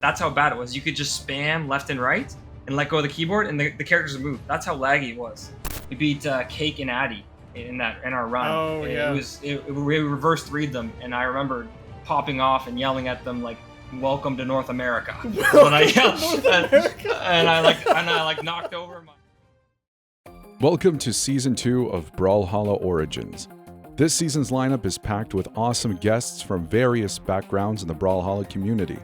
That's how bad it was. You could just spam left and right and let go of the keyboard, and the characters would move. That's how laggy it was. We beat Cake and Addy in our run. Oh, yeah. We reversed read them, and I remember popping off and yelling at them like, "Welcome to North America." When I yelled, and I knocked over my. Welcome to Season 2 of Brawlhalla Origins. This season's lineup is packed with awesome guests from various backgrounds in the Brawlhalla community.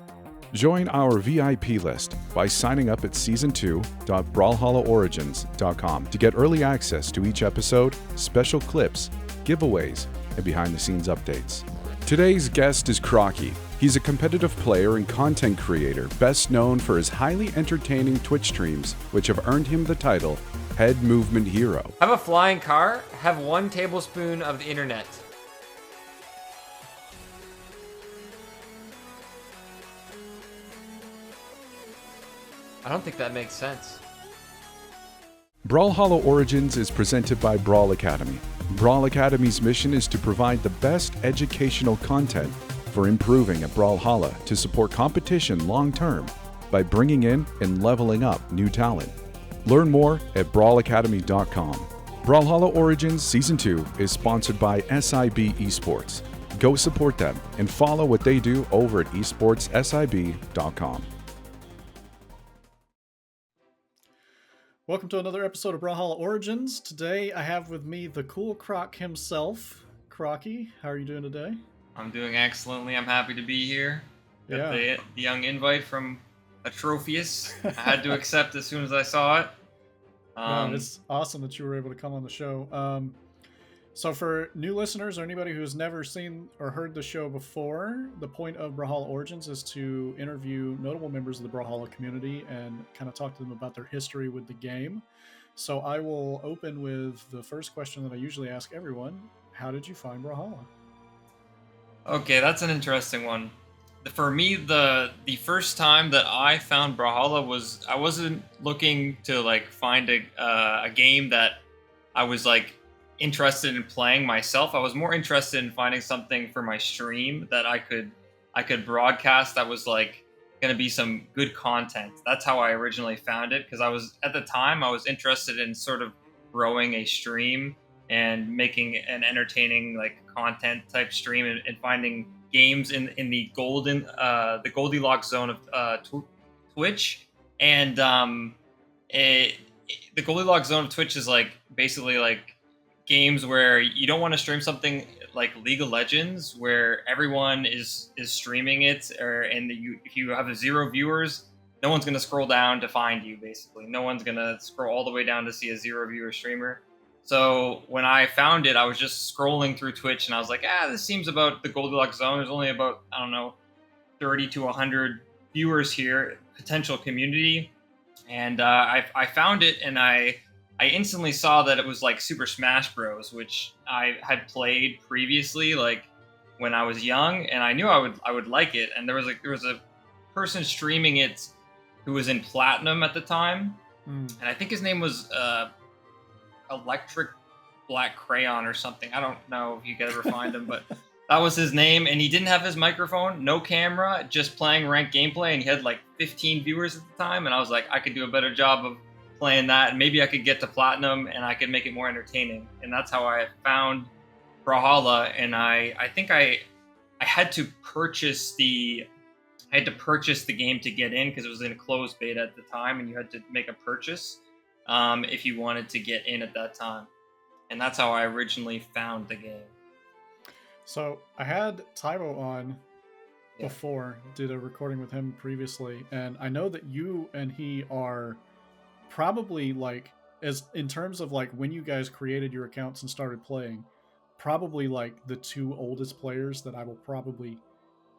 Join our VIP list by signing up at season2.brawlhallaorigins.com to get early access to each episode, special clips, giveaways, and behind-the-scenes updates. Today's guest is Crockie. He's a competitive player and content creator, best known for his highly entertaining Twitch streams, which have earned him the title Head Movement Hero. Have a flying car, have 1 tablespoon of the internet. I don't think that makes sense. Brawlhalla Origins is presented by Brawl Academy. Brawl Academy's mission is to provide the best educational content for improving at Brawlhalla to support competition long-term by bringing in and leveling up new talent. Learn more at brawlacademy.com. Brawlhalla Origins Season 2 is sponsored by SIB Esports. Go support them and follow what they do over at esportssib.com. Welcome to another episode of Brawlhalla Origins. Today I have with me the cool Croc himself, Crockie. How are you doing today? I'm doing excellently. I'm happy to be here. Got the young invite from Atrophius. I had to accept as soon as I saw it. It's awesome that you were able to come on the show. So for new listeners or anybody who's never seen or heard the show before, the point of Brawlhalla Origins is to interview notable members of the Brawlhalla community and kind of talk to them about their history with the game. So I will open with the first question that I usually ask everyone. How did you find Brawlhalla? Okay, that's an interesting one. For me, the first time that I found Brawlhalla was I wasn't looking to like find a game that I was like interested in playing myself. I was more interested in finding something for my stream that I could broadcast that was like going to be some good content. That's how I originally found it, because I was interested in sort of growing a stream and making an entertaining like content type stream and finding games in the Goldilocks zone of Twitch. And the Goldilocks zone of Twitch is like basically like games where you don't want to stream something like League of Legends where everyone is streaming it, if you have 0 viewers, no one's going to scroll down to find you. Basically, no one's going to scroll all the way down to see a 0 viewer streamer. So when I found it, I was just scrolling through Twitch and I was like, this seems about the Goldilocks zone. There's only about, 30 to 100 viewers here, potential community. And I found it, and I instantly saw that it was like Super Smash Bros, which I had played previously, like when I was young, and I knew I would like it. And there was a person streaming it who was in Platinum at the time, and I think his name was Electric Black Crayon or something. I don't know if you could ever find him, but that was his name. And he didn't have his microphone, no camera, just playing ranked gameplay, and he had like 15 viewers at the time. And I was like, I could do a better job of playing that, and maybe I could get to Platinum and I could make it more entertaining. And that's how I found Brawlhalla. And I think I had to purchase the game to get in, because it was in a closed beta at the time, and you had to make a purchase if you wanted to get in at that time. And that's how I originally found the game. So I had Tybo on before, did a recording with him previously, and I know that you and he are probably like, as in terms of like when you guys created your accounts and started playing, probably like the 2 oldest players that I will probably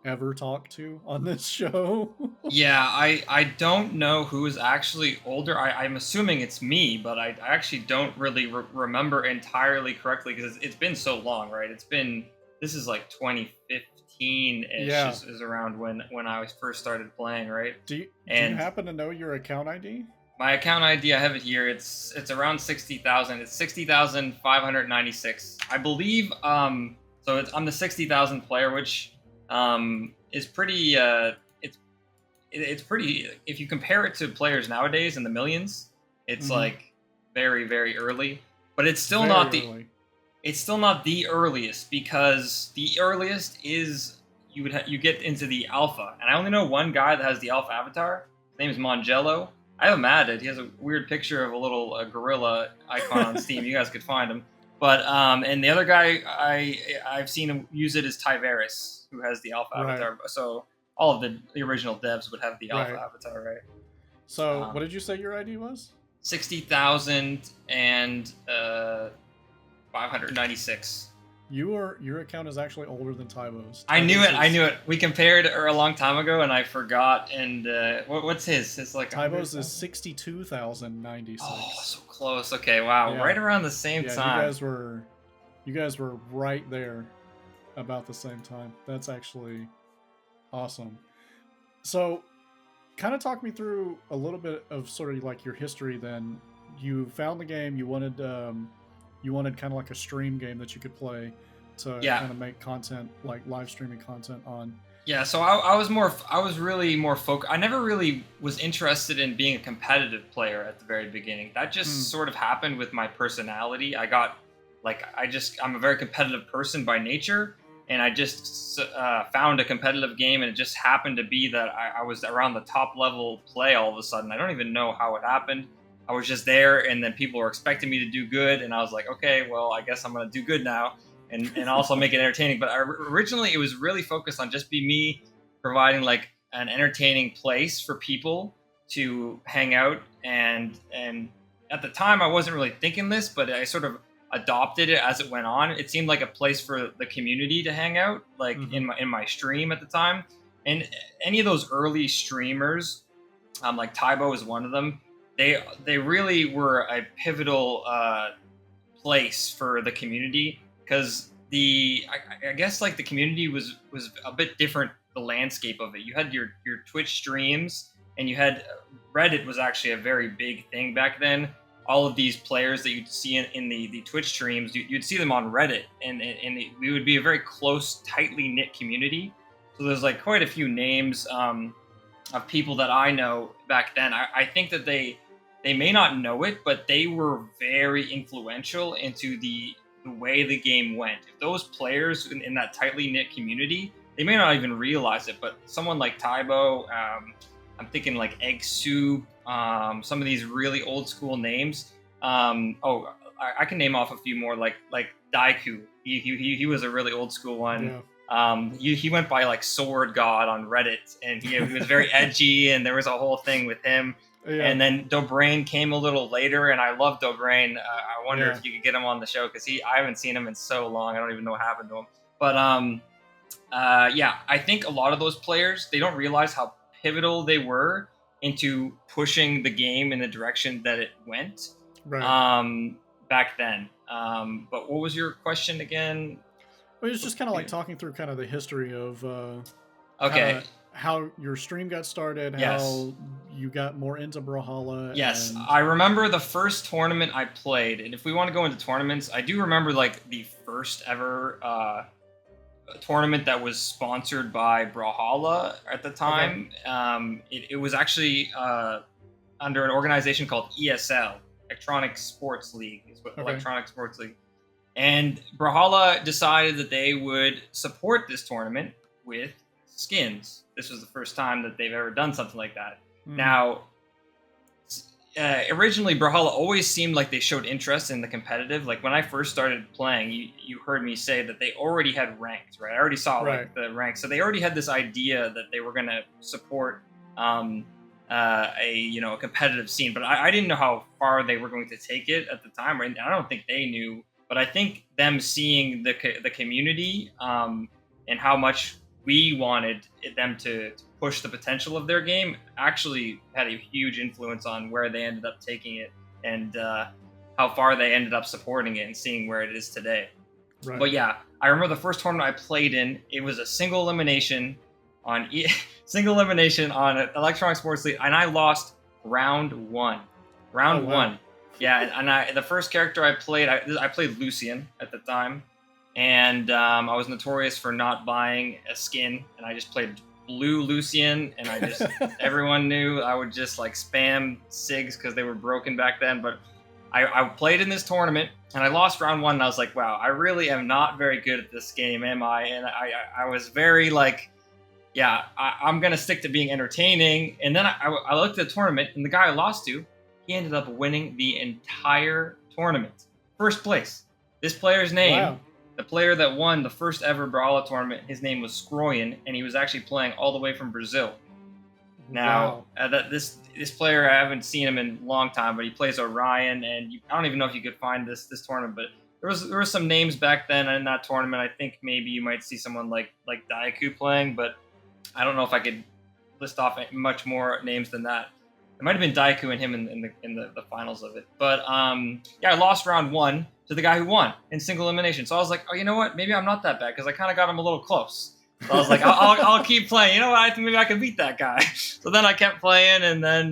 ever talk to on this show. Yeah, I don't know who is actually older. I'm assuming it's me, but I actually don't really remember entirely correctly, because it's been so long, right? This is like 2015-ish is around when I first started playing, right? Do you happen to know your account ID? My account ID, I have it here. It's around 60,000. It's 60,596. I believe. I'm the 60,000 player, which is pretty. it's pretty. If you compare it to players nowadays in the millions, it's like very, very early. But it's still not the. Early. It's still not the earliest, because the earliest is you get into the alpha, and I only know one guy that has the alpha avatar. His name is Mongello. I have him added. He has a weird picture of a little gorilla icon on Steam. You guys could find him. But and the other guy I've seen him use it is Tyveris, who has the alpha avatar. So all of the original devs would have the alpha avatar, right? So what did you say your ID was? 60,000 and 596. Your account is actually older than Tybo's. I knew it. We compared a long time ago, and I forgot. And what's his? It's like Tybo's is 62,096. Oh, so close. Okay, wow, right around the same time. You guys were right there, about the same time. That's actually awesome. So, kind of talk me through a little bit of sort of like your history. Then you found the game. You wanted kind of like a stream game that you could play to kind of make content, like live streaming content on. Yeah, so I was really more focused. I never really was interested in being a competitive player at the very beginning. That just sort of happened with my personality. I'm a very competitive person by nature, and I just found a competitive game, and it just happened to be that I was around the top level play all of a sudden. I don't even know how it happened. I was just there, and then people were expecting me to do good, and I was like, okay, well, I guess I'm going to do good now, and also make it entertaining. But originally, it was really focused on just be me providing like an entertaining place for people to hang out, and at the time, I wasn't really thinking this, but I sort of adopted it as it went on. It seemed like a place for the community to hang out, like in my stream at the time. And any of those early streamers, like Tybo is one of them. They really were a pivotal place for the community, because I guess like the community was a bit different. The landscape of it. You had your Twitch streams, and you had Reddit was actually a very big thing back then. All of these players that you'd see in the Twitch streams, you'd see them on Reddit, and we would be a very close, tightly knit community. So there's like quite a few names of people that I know back then. I think that they may not know it, but they were very influential into the way the game went. If those players in that tightly knit community, they may not even realize it, but someone like Tybo, I'm thinking like Egg Soup, some of these really old school names. I can name off a few more, like Daiku. He was a really old school one. Yeah. He went by like Sword God on Reddit, and he was very edgy, and there was a whole thing with him. Yeah. And then Dobrain came a little later, and I love Dobrain. I wonder if you could get him on the show, because I haven't seen him in so long. I don't even know what happened to him. But I think a lot of those players, they don't realize how pivotal they were into pushing the game in the direction that it went back then. But what was your question again? Well, it was just kind of like talking through kind of the history of how your stream got started, how you got more into Brawlhalla. Yes, I remember the first tournament I played, and if we want to go into tournaments, I do remember like the first ever tournament that was sponsored by Brawlhalla at the time. It was actually under an organization called ESL, Electronic Sports League. Electronic Sports League. And Brawlhalla decided that they would support this tournament with skins. This was the first time that they've ever done something like that. Now, originally Brawlhalla always seemed like they showed interest in the competitive. Like when I first started playing, you heard me say that they already had ranks, right? I already saw like the ranks, so they already had this idea that they were going to support a competitive scene. But I didn't know how far they were going to take it at the time, and I don't think they knew. But I think them seeing the community and how much we wanted them to push the potential of their game actually had a huge influence on where they ended up taking it, and how far they ended up supporting it and seeing where it is today. Right. But yeah, I remember the first tournament I played in, it was a single elimination on Electronic Sports League, and I lost round one. One. Yeah, and the first character I played Lucian at the time, and I was notorious for not buying a skin, and I just played blue Lucian, and I just everyone knew I would just like spam SIGs because they were broken back then. But I played in this tournament and I lost round 1, and I was like, wow, I really am not very good at this game, am I? And I was very like, yeah, I'm gonna stick to being entertaining. And then I looked at the tournament, and the guy I lost to, he ended up winning the entire tournament, first place. This player's name. Wow. The player that won the first ever Brawlhalla tournament, his name was Scroyan, and he was actually playing all the way from Brazil. Now, this player, I haven't seen him in a long time, but he plays Orion, and I don't even know if you could find this tournament, but there were some names back then in that tournament. I think maybe you might see someone like Daiku playing, but I don't know if I could list off much more names than that. It might have been Daiku and him in the finals of it. But yeah, I lost round 1 to the guy who won in single elimination. So I was like, oh, you know what? Maybe I'm not that bad, because I kind of got him a little close. So I was like, I'll keep playing. You know what? I think maybe I can beat that guy. So then I kept playing, and then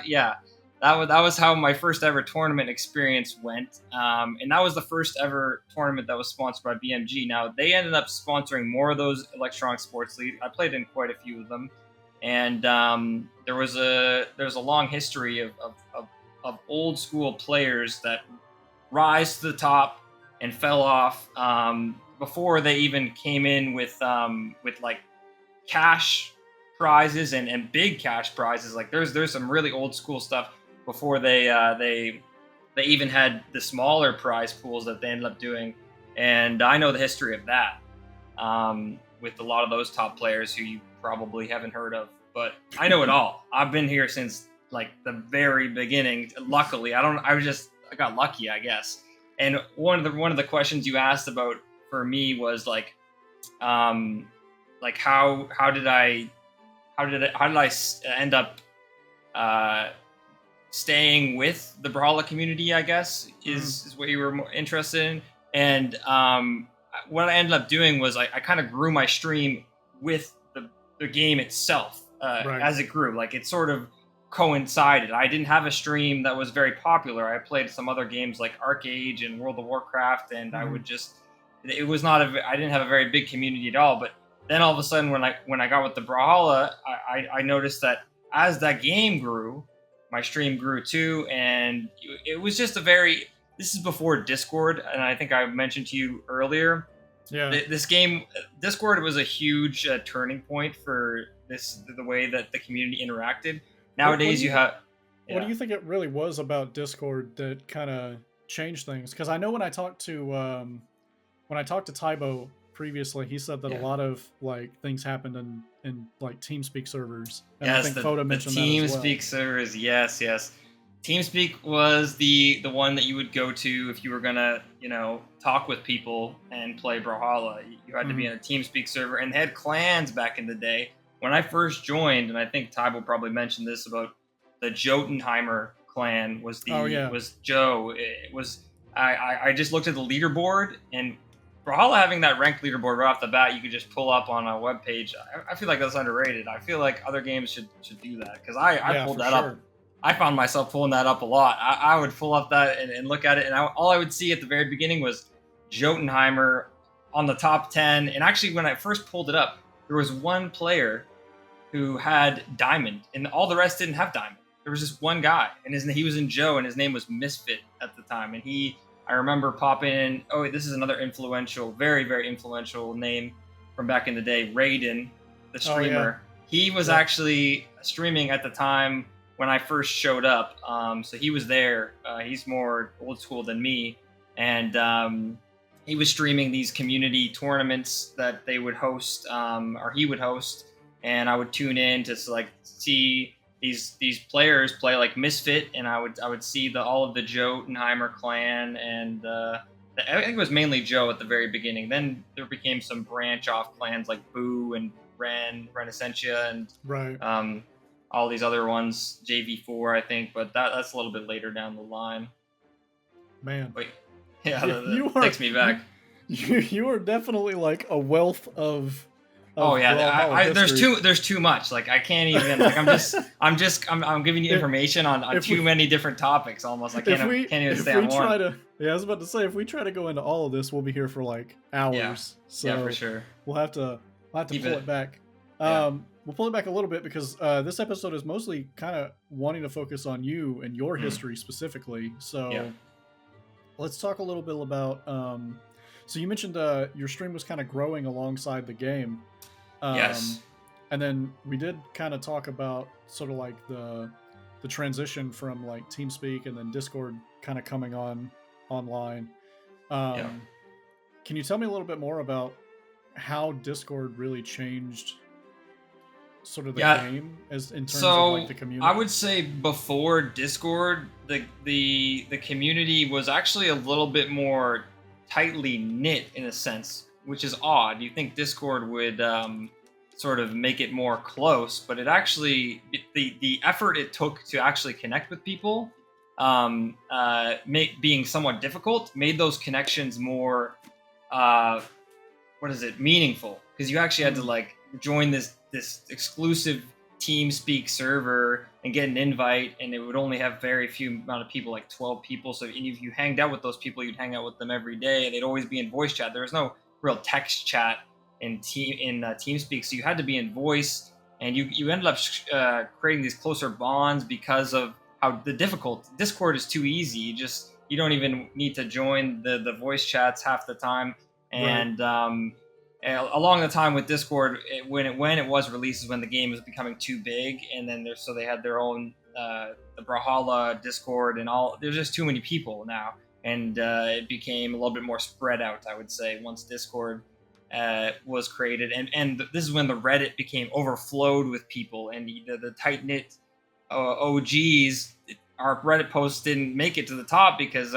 yeah, that was how my first ever tournament experience went. And that was the first ever tournament that was sponsored by BMG. Now they ended up sponsoring more of those electronic sports leagues. I played in quite a few of them, and there was a long history of old school players that rise to the top and fell off before they even came in with like cash prizes and big cash prizes. Like there's some really old school stuff before they even had the smaller prize pools that they ended up doing. And I know the history of that with a lot of those top players who you probably haven't heard of, but I know it all. I've been here since like the very beginning. Luckily, I got lucky, I guess. And one of the questions you asked about for me was like how did I end up staying with the Brawlhalla community, I guess, is what you were more interested in. And what I ended up doing was I kind of grew my stream with the game itself as it grew. Like it sort of coincided. I didn't have a stream that was very popular. I played some other games like Arcade and World of Warcraft, and I would just, it was not I didn't have a very big community at all. But then all of a sudden when I got with the Brawlhalla, I noticed that as that game grew, my stream grew too. And it was just this is before Discord, and I think I mentioned to you earlier, this game, Discord was a huge turning point for the way that the community interacted. Nowadays, what do you think it really was about Discord that kind of changed things? Because I know when I talked to Tybo previously, he said that a lot of like things happened in like TeamSpeak servers. And yes, I think Foda mentioned that as well. TeamSpeak servers, yes. TeamSpeak was the one that you would go to if you were gonna, talk with people and play Brawlhalla. You had to be in a TeamSpeak server, and they had clans back in the day. When I first joined, and I think Tybo probably mentioned this about the Jotunheimer clan was Joe. It was I just looked at the leaderboard, and Brawlhalla having that ranked leaderboard right off the bat, you could just pull up on a web page. I feel like that's underrated. I feel like other games should do that, because I pulled that up. I found myself pulling that up a lot. I would pull up that and look at it, and all I would see at the very beginning was Jotunheimer on the top 10. And actually, when I first pulled it up, there was one player who had Diamond, and all the rest didn't have Diamond. There was just one guy, and he was in Joe, and his name was Misfit at the time. And I remember popping in, this is another influential, very, very influential name from back in the day, Raiden, the streamer. He was actually streaming at the time when I first showed up. So he was there. He's more old school than me. And he was streaming these community tournaments that they would host, or he would host. And I would tune in to like see these players play like Misfit, and I would see all of the Jotunheimer clan, and I think it was mainly Joe at the very beginning. Then there became some branch off clans like Boo and Renescentia, and all these other ones, JV4 I think, but that's a little bit later down the line. Man, but yeah, that takes me back. You are definitely like a wealth of. Oh yeah, there's too much. Like I can't even. Like I'm giving you information on too many different topics. Almost I can't even stay on one. I was about to say, if we try to go into all of this, we'll be here for like hours. Yeah, for sure. We'll have to pull it back. Yeah. we'll pull it back a little bit because this episode is mostly kind of wanting to focus on you and your history specifically. So Yeah. let's talk a little bit about. So you mentioned your stream was kind of growing alongside the game. Yes. And then we did kind of talk about sort of like the transition from like TeamSpeak and then Discord kind of coming online. Yeah. Can you tell me a little bit more about how Discord really changed sort of the game as in terms of like the community? I would say before Discord, the community was actually a little bit more tightly knit in a sense, which is odd. You think Discord would sort of make it more close, but it actually the effort it took to actually connect with people, being somewhat difficult, made those connections more meaningful, because you actually had to like join this exclusive TeamSpeak server and get an invite, and it would only have very few amount of people, like 12 people. So if you hanged out with those people, you'd hang out with them every day. They'd always be in voice chat. There was no real text chat in TeamSpeak, so you had to be in voice, and you ended up creating these closer bonds because of how difficult Discord is. Too easy. You don't even need to join the voice chats half the time. And along the time with Discord, when it was released, is when the game was becoming too big, and then they had their own the Brawlhalla Discord and all. There's just too many people now, and it became a little bit more spread out, I would say, once Discord was created, and this is when the Reddit became overflowed with people, and the tight knit OGs. Our Reddit posts didn't make it to the top because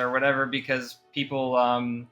people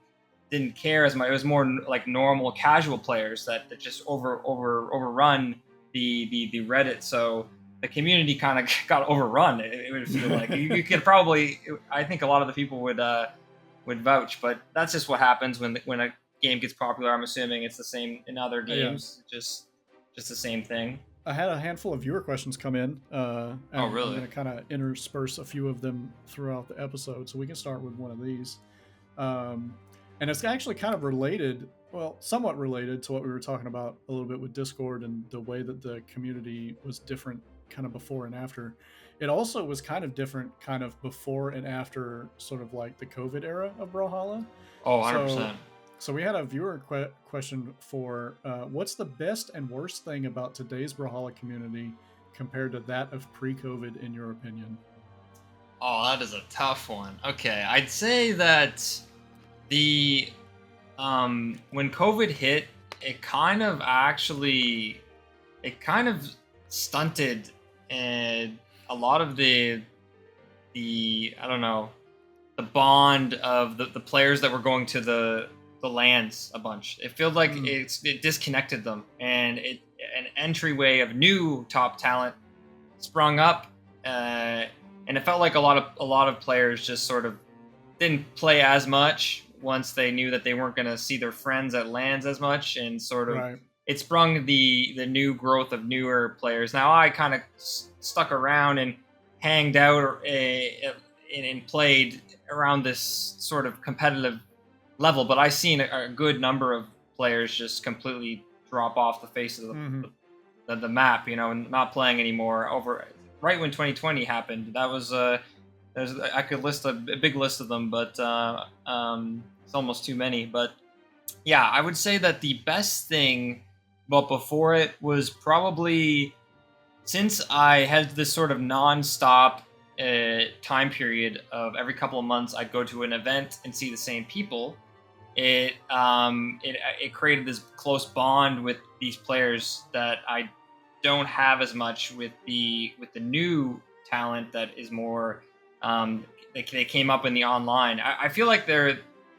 didn't care as much. It was more like normal casual players that just overrun the Reddit. So the community kind of got overrun. It would feel like you could probably. I think a lot of the people would vouch, but that's just what happens when a game gets popular. I'm assuming it's the same in other games. Yeah. Just the same thing. I had a handful of viewer questions come in. Really? I'm going to kind of intersperse a few of them throughout the episode, so we can start with one of these. And it's actually kind of related, well, somewhat related to what we were talking about a little bit with Discord and the way that the community was different kind of before and after. It also was kind of different kind of before and after sort of like the COVID era of Brawlhalla. Oh, 100%. So we had a viewer question for what's the best and worst thing about today's Brawlhalla community compared to that of pre-COVID, in your opinion? Oh, that is a tough one. Okay, I'd say that when COVID hit, it kind of stunted a lot of the I don't know, the bond of the players that were going to the lands a bunch. It felt like it disconnected them, and an entryway of new top talent sprung up, and it felt like a lot of players just sort of didn't play as much once they knew that they weren't going to see their friends at lands as much, and sort of it sprung the new growth of newer players. Now I kind of stuck around and hanged out and played around this sort of competitive level, but I've seen a good number of players just completely drop off the face of the map, and not playing anymore. Right when 2020 happened, that was I could list a big list of them, but it's almost too many. But yeah, I would say that the best thing, but before it, was probably, since I had this sort of non-stop time period of every couple of months, I'd go to an event and see the same people. It created this close bond with these players that I don't have as much with the new talent that is more they came up in the online. I feel like I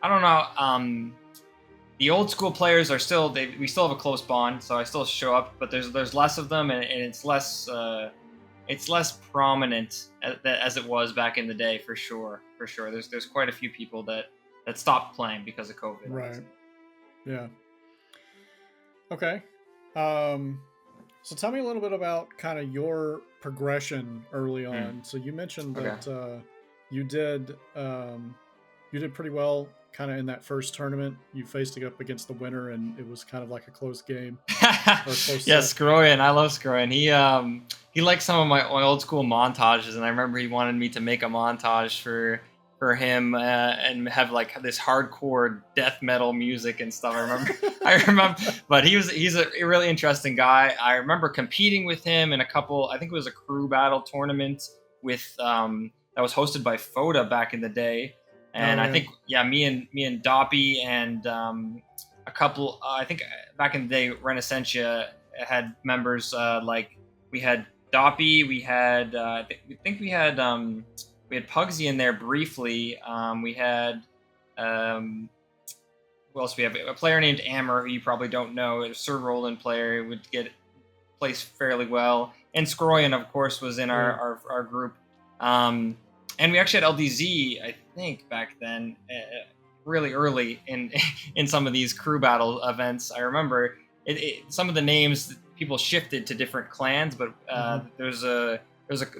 don't know, the old school players are we still have a close bond, so I still show up, but there's less of them, and it's less prominent as it was back in the day, for sure. There's quite a few people that stopped playing because of COVID. Right. Yeah. Okay. So tell me a little bit about kind of your progression early on. So you mentioned that you did you did pretty well kind of in that first tournament. You faced up against the winner, and it was kind of like a close game. Yeah, Scroyan. I love Scroyan. He liked some of my old school montages, and I remember he wanted me to make a montage for him and have like this hardcore death metal music and stuff. I remember, but he's a really interesting guy. I remember competing with him in a couple. I think it was a crew battle tournament with that was hosted by Foda back in the day. And I think, me and Doppy and a couple, I think back in the day, Renacentia had members like we had Doppy, we had, I think we had Pugsy in there briefly. We had, who else? We have a player named Amber, who you probably don't know, a Sir Roland player, would get placed fairly well. And Scroyan, of course, was in our group. And we actually had LDZ, I think, back then, really early in some of these crew battle events. I remember some of the names people shifted to different clans, but there's a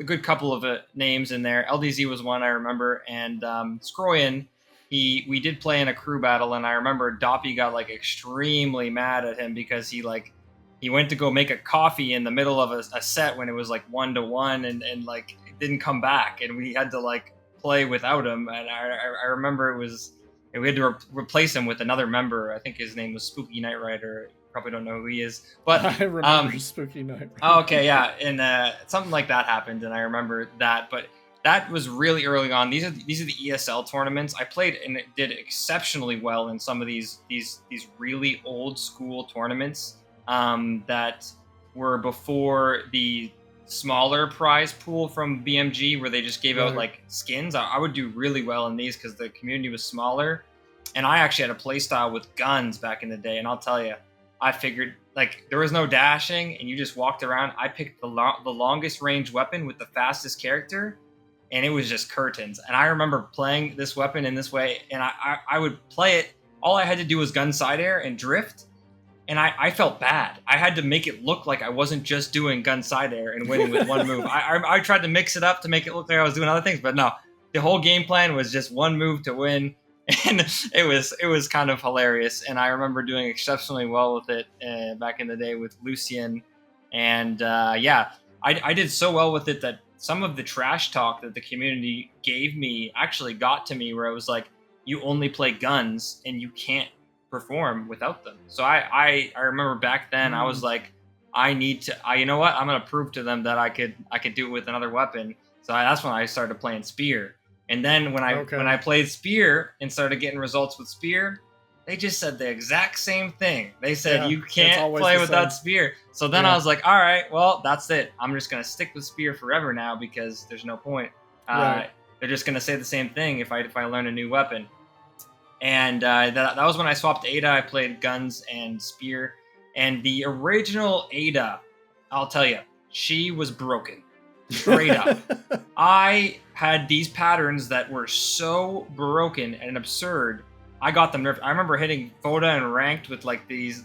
good couple of names in there. LDZ was one I remember, and Scroyan, we did play in a crew battle, and I remember Doppy got like extremely mad at him because he went to go make a coffee in the middle of a set when it was like 1-1 and like didn't come back, and we had to like play without him. And I remember we had to replace him with another member. I think his name was Spooky Knight Rider. Probably don't know who he is, but I remember Spooky Knight Rider. Oh, okay, yeah, and something like that happened, and I remember that. But that was really early on. These are the ESL tournaments. I played and did exceptionally well in some of these really old school tournaments that were before the smaller prize pool from BMG, where they just gave out like skins. I would do really well in these because the community was smaller, and I actually had a play style with guns back in the day. And I'll tell you, I figured like there was no dashing, and you just walked around. I picked the longest range weapon with the fastest character, and it was just curtains. And I remember playing this weapon in this way, and I would play it. All I had to do was gun side air and drift. And I felt bad. I had to make it look like I wasn't just doing gun side air and winning with one move. I tried to mix it up to make it look like I was doing other things, but no. The whole game plan was just one move to win, and it was kind of hilarious. And I remember doing exceptionally well with it back in the day with Lucian. And I did so well with it that some of the trash talk that the community gave me actually got to me, where I was like, you only play guns and you can't perform without them. So I remember back then I was like, you know what, I'm gonna prove to them that I could do it with another weapon. So that's when I started playing Spear. And then when I played Spear and started getting results with Spear, they just said the exact same thing. They said you can't play without Spear. So then I was like, all right, well, that's it. I'm just gonna stick with Spear forever now because there's no point. They're just gonna say the same thing if I learn a new weapon. And that was when I swapped Ada. I played guns and Spear. And the original Ada, I'll tell you, she was broken. Straight up. I had these patterns that were so broken and absurd. I got them nerfed. I remember hitting Foda and ranked with like this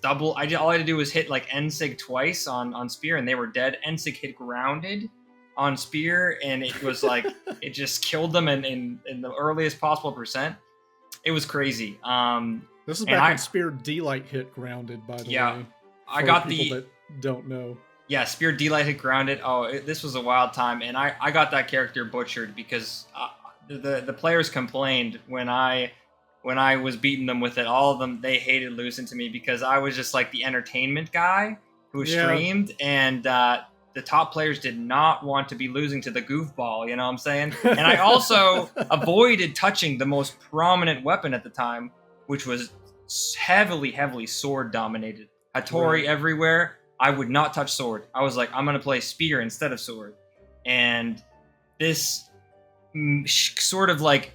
double. all I had to do was hit like Ensig twice on Spear, and they were dead. Ensig hit grounded on Spear, and it was like it just killed them in the earliest possible percent. It was crazy. This is back when Spear D-Light hit grounded, by the way. I got people that don't know. Yeah, Spear D-Light hit grounded. This was a wild time, and I got that character butchered because the players complained when I was beating them with it. All of them, they hated losing to me because I was just like the entertainment guy who streamed, and the top players did not want to be losing to the goofball, you know what I'm saying? And I also avoided touching the most prominent weapon at the time, which was heavily sword dominated. Hattori everywhere. I would not touch sword. I was like, I'm going to play Spear instead of sword. And this sort of like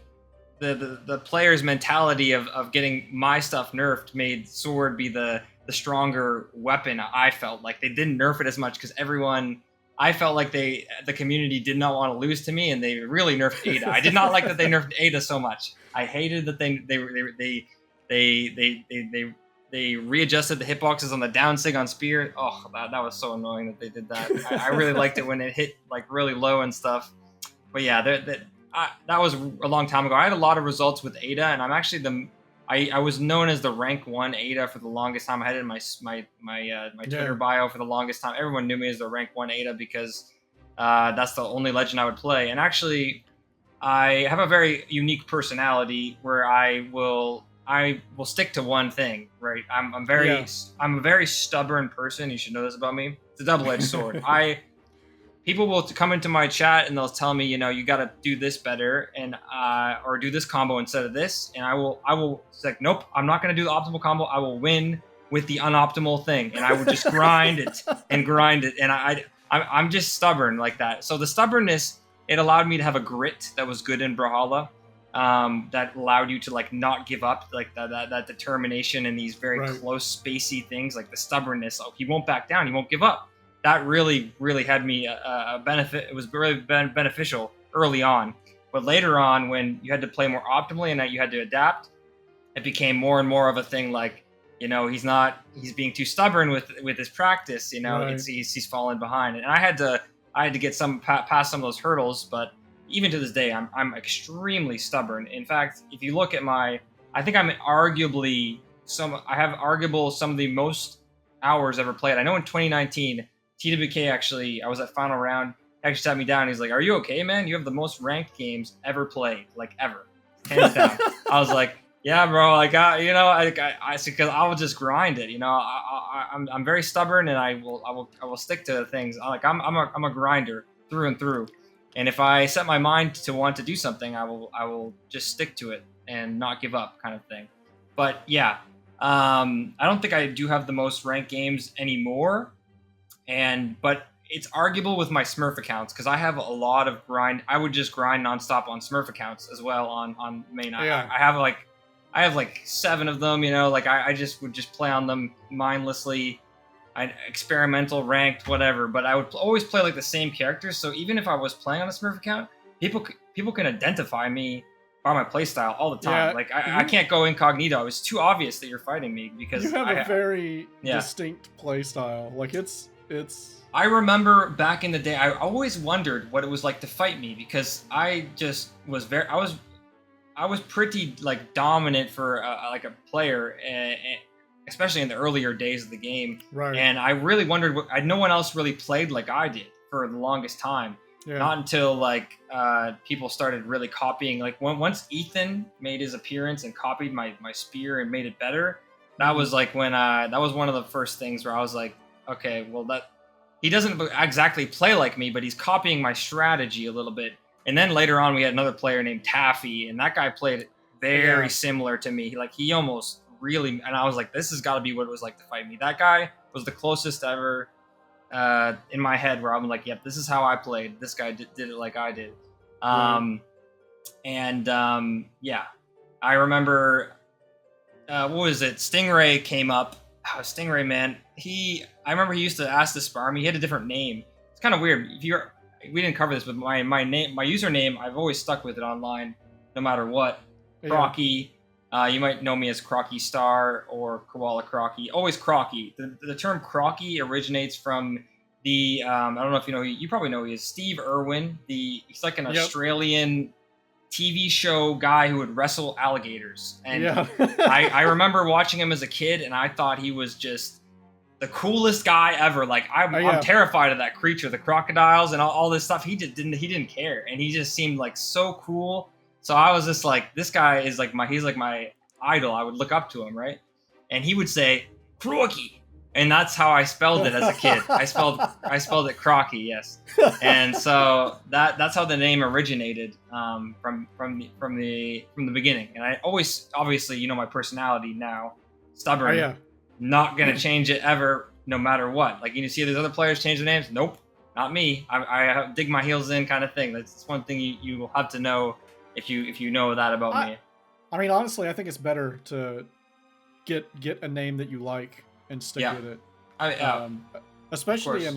the player's mentality of getting my stuff nerfed made sword be the stronger weapon. I felt like they didn't nerf it as much because I felt like the community did not want to lose to me, and they really nerfed Ada. I did not like that they nerfed Ada so much. I hated that they readjusted the hitboxes on the down sig on Spear. Oh, that was so annoying that they did that. I really liked it when it hit like really low and stuff. But yeah, that was a long time ago. I had a lot of results with Ada, and I'm actually I was known as the rank 1 Ada for the longest time. I had it in my Twitter bio for the longest time. Everyone knew me as the rank 1 Ada because that's the only legend I would play. And actually, I have a very unique personality where I will stick to one thing, right? I'm a very stubborn person. You should know this about me. It's a double-edged sword. People will come into my chat and they'll tell me, you got to do this better and or do this combo instead of this, and I will it's like, nope, I'm not going to do the optimal combo. I will win with the unoptimal thing, and I would just grind it, and I'm just stubborn like that. So the stubbornness, it allowed me to have a grit that was good in Brawlhalla, that allowed you to like not give up, like that determination in these very close spacey things, like the stubbornness. Oh, he won't back down. He won't give up. That really, really had me a benefit. It was really beneficial early on. But later on, when you had to play more optimally and that you had to adapt, it became more and more of a thing like, he's being too stubborn with his practice, he's falling behind. And I had to get past some of those hurdles, but even to this day, I'm extremely stubborn. In fact, if you look at I think I have some of the most hours ever played. I know in 2019, TWK actually, I was at final round, actually sat me down. He's like, "Are you okay, man? You have the most ranked games ever played, like ever, hands down." I was like, "Yeah, bro. Like, because I will just grind it. I'm very stubborn, and I will stick to things. I'm a grinder through and through. And if I set my mind to want to do something, I will just stick to it and not give up, kind of thing. But yeah, I don't think I do have the most ranked games anymore. But it's arguable with my Smurf accounts because I have a lot of grind. I would just grind nonstop on Smurf accounts as well on main. Yeah. I have like 7 of them. I just would just play on them mindlessly. Experimental, ranked, whatever. But I would always play like the same characters. So even if I was playing on a Smurf account, people can identify me by my playstyle all the time. Yeah, I can't go incognito. It's too obvious that you're fighting me because you have a very distinct playstyle. Like it's. I remember back in the day, I always wondered what it was like to fight me because I just was I was pretty like dominant for like a player, especially in the earlier days of the game. Right. And I really wondered no one else really played like I did for the longest time. Yeah. Not until like people started really copying. Like once Ethan made his appearance and copied my spear and made it better, that was like when that was one of the first things where I was like, okay, well he doesn't exactly play like me, but he's copying my strategy a little bit. And then later on, we had another player named Taffy, and that guy played very similar to me. Like he almost really, and I was like, this has got to be what it was like to fight me. That guy was the closest ever in my head where I'm like, yep, this is how I played. This guy did it like I did. Yeah, I remember, what was it? Stingray came up. Oh, Stingray, man. I remember he used to ask to spar me. He had a different name. It's kind of weird. We didn't cover this, but my username, I've always stuck with it online, no matter what. Crockie. You might know me as Crockie Star or Koala Crockie. Always Crockie. The term Crockie originates from the I don't know if you know. You probably know he is Steve Irwin. He's like an Australian TV show guy who would wrestle alligators. And I remember watching him as a kid, and I thought he was just the coolest guy ever. Like I'm terrified of that creature, the crocodiles and all this stuff. He didn't care, and he just seemed like so cool. So I was just like, this guy is like he's like my idol. I would look up to him, right? And he would say Crockie, and that's how I spelled it as a kid. I spelled it Crockie, yes. And so that's how the name originated from the beginning. And I always, obviously, my personality now, stubborn, not gonna change it ever, no matter what. Like you see these other players change their names. Nope, not me. I dig my heels in, kind of thing. That's one thing you will have to know if you know that about me. I mean, honestly, I think it's better to get a name that you like and stick with it. Especially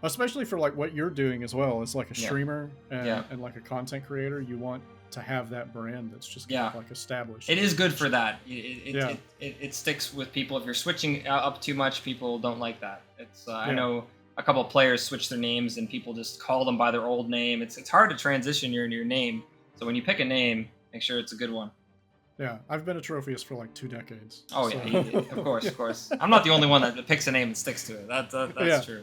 especially for like what you're doing as well as like a streamer and like a content creator. You want to have that brand that's just kind of like established. It is good for that. It sticks with people. If you're switching up too much, people don't like that. It's I know a couple of players switch their names and people just call them by their old name. It's hard to transition your name. So when you pick a name, make sure it's a good one. Yeah, I've been Atrophius for like 2 decades. Oh so. yeah, of course. I'm not the only one that picks a name and sticks to it. That's true.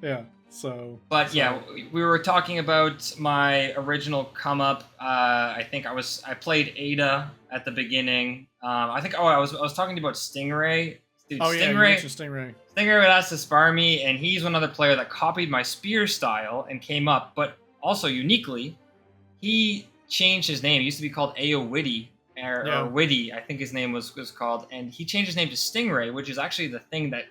Yeah. So. But yeah, we were talking about my original come up. I think I played Ada at the beginning. I was talking about Stingray. Dude, oh Stingray, yeah, you mentioned Stingray. Stingray would ask to spar me, and he's one other player that copied my spear style and came up. But also uniquely, he changed his name. He used to be called Aowitty. Or Witty, I think his name was called, and he changed his name to Stingray, which is actually the thing that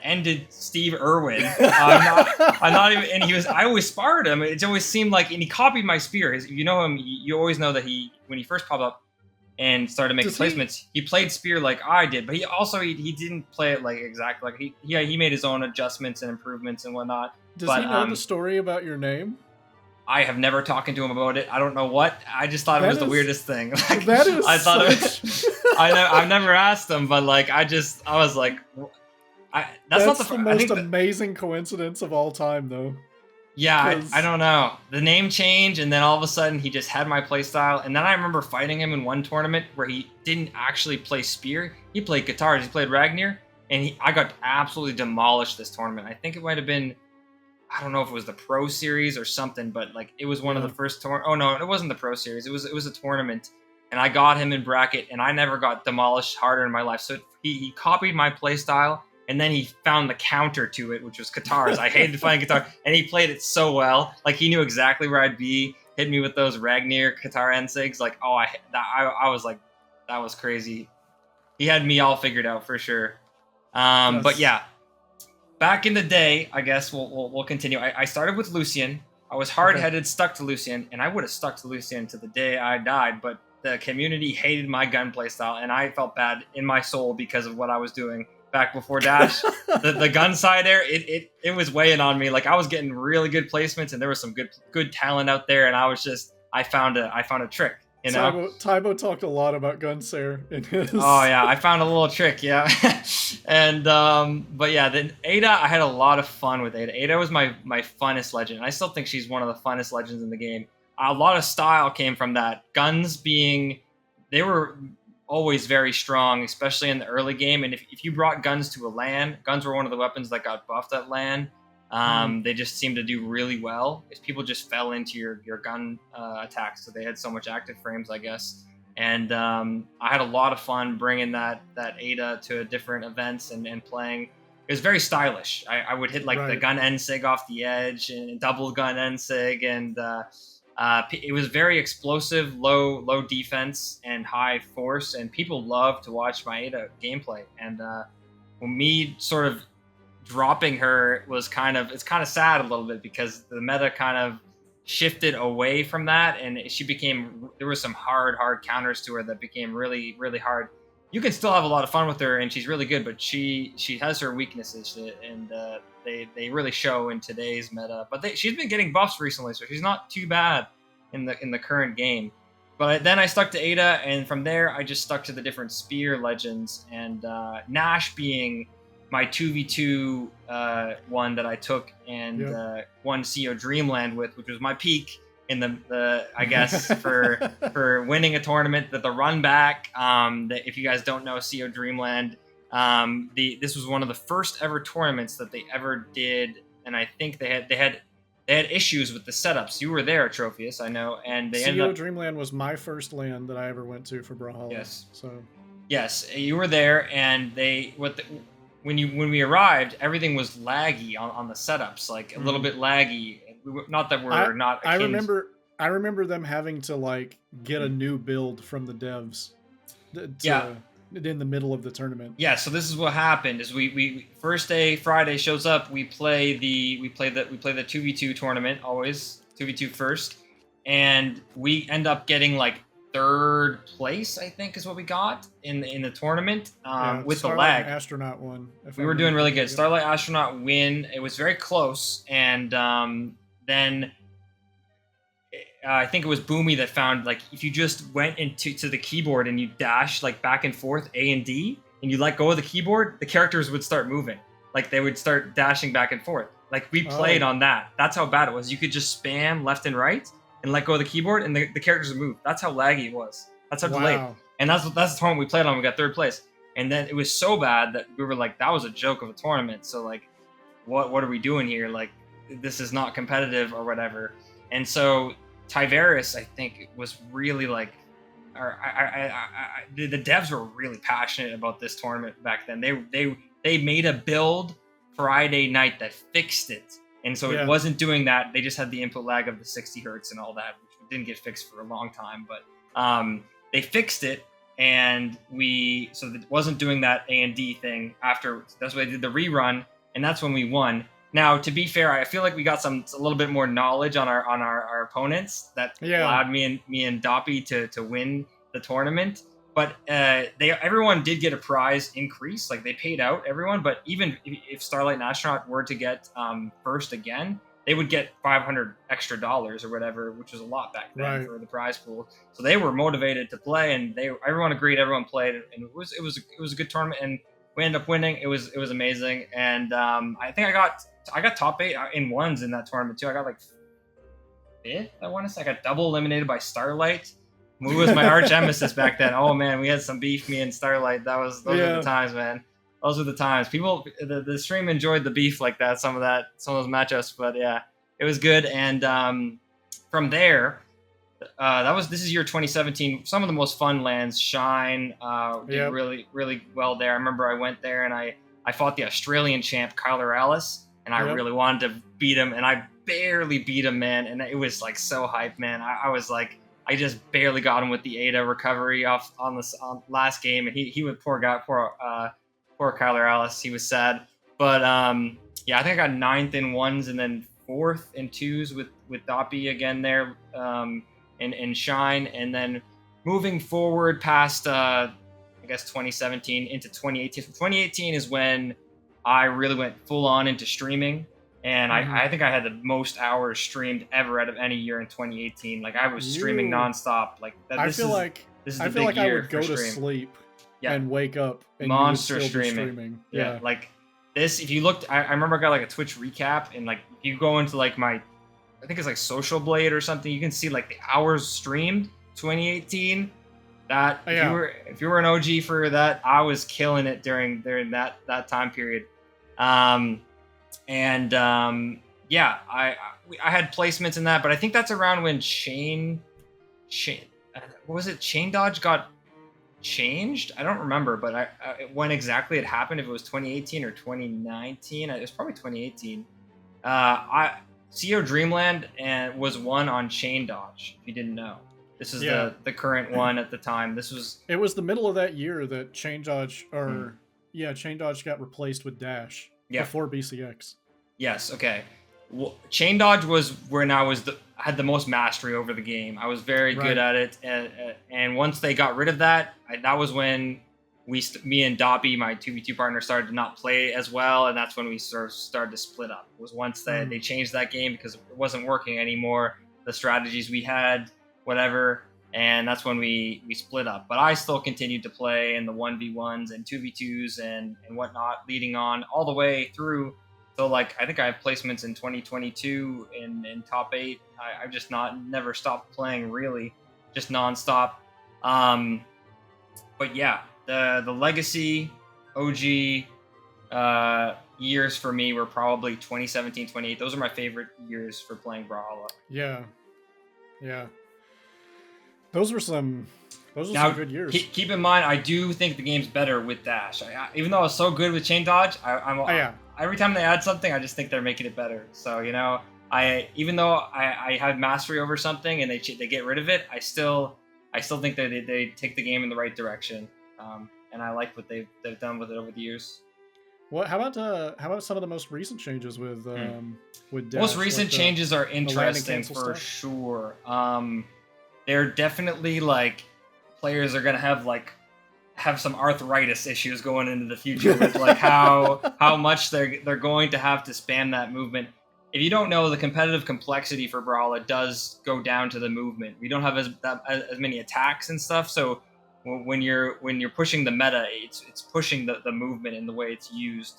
ended Steve Irwin. I'm not even, and I always sparred him. It always seemed like, and he copied my spear. You know him, you always know that when he first popped up and started making placements, he played spear like I did, but he didn't play it like exactly like he made his own adjustments and improvements and whatnot. Does he know the story about your name? I have never talked to him about it. I don't know what. I just thought it was the weirdest thing. Like, that is. I thought I've never asked him, but like I was like, that's not the most amazing coincidence of all time, though. Yeah, I don't know. The name changed, and then all of a sudden he just had my playstyle. And then I remember fighting him in one tournament where he didn't actually play spear. He played guitars. He played Ragnar, and I got absolutely demolished this tournament. I think it might have been. I don't know if it was the Pro Series or something, but like it was one of the first Oh no, it wasn't the Pro Series. It was a tournament, and I got him in bracket, and I never got demolished harder in my life. So he copied my play style, and then he found the counter to it, which was guitars. I hated playing guitar, and he played it so well. Like he knew exactly where I'd be. Hit me with those Ragnar guitar NSIGs. Like I was like, that was crazy. He had me all figured out for sure. But yeah. Back in the day, I guess we'll continue. I started with Lucian. I was hard-headed, stuck to Lucian, and I would have stuck to Lucian to the day I died, but the community hated my gunplay style, and I felt bad in my soul because of what I was doing back before Dash. the gun side there, it was weighing on me. Like I was getting really good placements, and there was some good talent out there, and I found a trick. You know? Tybo talked a lot about Gunsair in his. Oh yeah, I found a little trick, yeah. And but yeah, then Ada, I had a lot of fun with Ada. Ada was my funnest legend. I still think she's one of the funnest legends in the game. A lot of style came from that. Guns they were always very strong, especially in the early game. And if you brought guns to a LAN, guns were one of the weapons that got buffed at LAN. They just seemed to do really well. People just fell into your gun attacks, so they had so much active frames, I guess. And I had a lot of fun bringing that Ada to different events and playing. It was very stylish. I would hit like the gun NSIG off the edge and double gun NSIG, and it was very explosive, low defense and high force, and people loved to watch my Ada gameplay. And when me sort of dropping her it's kind of sad a little bit because the meta kind of shifted away from that, and there was some hard counters to her that became really, really hard. You can still have a lot of fun with her, and she's really good, but she has her weaknesses, and they really show in today's meta. But she's been getting buffs recently, so she's not too bad in the current game. But then I stuck to Ada, and from there I just stuck to the different spear legends, and Nash being my 2v2 one that I took and won CO Dreamland with, which was my peak in the I guess for winning a tournament. That the run back, that if you guys don't know CO Dreamland, this was one of the first ever tournaments that they ever did, and I think they had issues with the setups. You were there, Atrophius, I know, and they ended up. Dreamland was my first LAN that I ever went to for Brawlhalla. Yes. So. Yes, you were there, and when we arrived, everything was laggy on the setups, like a little bit laggy. Not that we're not. I remember them having to like get a new build from the devs. In the middle of the tournament. Yeah. So this is what happened: is we first day Friday shows up, we play the 2v2 tournament, always 2v2 first, and we end up getting like third place, I think is what we got in the tournament with the lag. Astronaut won. We were doing really good. Starlight Astronaut win. It was very close, and then I think it was Boomy that found like if you just went to the keyboard and you dash like back and forth A and D, and you let go of the keyboard, the characters would start moving. Like they would start dashing back and forth. Like we played on that. That's how bad it was. You could just spam left and right and let go of the keyboard, and the characters would move. That's how laggy it was. That's how delayed. And that's the tournament we played on. We got 3rd place. And then it was so bad that we were like, that was a joke of a tournament. So like, what are we doing here? Like, this is not competitive or whatever. And so Tiveris, I think, was really like, the devs were really passionate about this tournament back then. They made a build Friday night that fixed it. And so it wasn't doing that. They just had the input lag of the 60 hertz and all that, which didn't get fixed for a long time. But they fixed it. And so it wasn't doing that A&D thing after. That's why they did the rerun, and that's when we won. Now, to be fair, I feel like we got a little bit more knowledge on our opponents that allowed me and Doppy to win the tournament. But everyone did get a prize increase, like they paid out everyone. But even if Starlight and Astronaut were to get first again, they would get $500 extra or whatever, which was a lot back then for the prize pool. So they were motivated to play, and everyone agreed, everyone played, and it was a good tournament, and we ended up winning. It was amazing, and I think I got top 8 in ones in that tournament too. I got like 5th, I want to say. I got double eliminated by Starlight, who was my arch nemesis back then. Oh man, we had some beef, me and Starlight. Those were the times, man. Those were the times. People, the stream enjoyed the beef like that. Some of those matchups, but yeah, it was good. And from there, this is year 2017. Some of the most fun lands. Shine did really, really well there. I remember I went there and I fought the Australian champ Kyler Alice, and I really wanted to beat him, and I barely beat him, man. And it was like so hype, man. I was like, I just barely got him with the Ada recovery on last game, and he would poor Kyler Alice. He was sad, but I think I got 9th in ones and then 4th in twos with Doppy again there, and Shine, and then moving forward past I guess 2017 into 2018. 2018 is when I really went full on into streaming, and I think I had the most hours streamed ever out of any year in 2018. Like I was streaming nonstop. Like I feel like I would go to sleep and wake up and monster you would still streaming. Yeah, like this. If you looked, I remember I got like a Twitch recap, and like if you go into like my, I think it's like Social Blade or something, you can see like the hours streamed 2018. That if you were an OG for that, I was killing it during that time period. I had placements in that, but I think that's around when Chain what was it? Chain Dodge got changed. I don't remember, but when exactly it happened, if it was 2018 or 2019, it was probably 2018. CO Dreamland was one on Chain Dodge, if you didn't know. This is the current one at the time. It was the middle of that year that Chain Dodge Chain Dodge got replaced with Dash before BCX. Yes, okay. Well, Chain Dodge was when I had the most mastery over the game. I was very good at it, and once they got rid of that, that was when me and Doppy, my 2v2 partner, started to not play as well, and that's when we sort of started to split up. It was once they changed that game because it wasn't working anymore, the strategies we had, whatever, and that's when we split up. But I still continued to play in the 1v1s and 2v2s and whatnot, leading on all the way through. So like I think I have placements in 2022 in top 8. I've just never stopped playing, really, just nonstop. But yeah, the legacy OG years for me were probably 2017, 2018. Those are my favorite years for playing Brawlhalla. Yeah. Those were some good years. Keep in mind, I do think the game's better with Dash. Even though I was so good with Chain Dodge, every time they add something, I just think they're making it better. So, even though I have mastery over something and they get rid of it, I still think that they take the game in the right direction. And I like what they've done with it over the years. Well, how about some of the most recent changes with Dash? Most recent changes are interesting for sure. They're definitely like players are gonna have some arthritis issues going into the future with like how much they're going to have to spam that movement. If you don't know, the competitive complexity for Brawlhalla does go down to the movement. We don't have as many attacks and stuff, so when you're pushing the meta, it's pushing the movement in the way it's used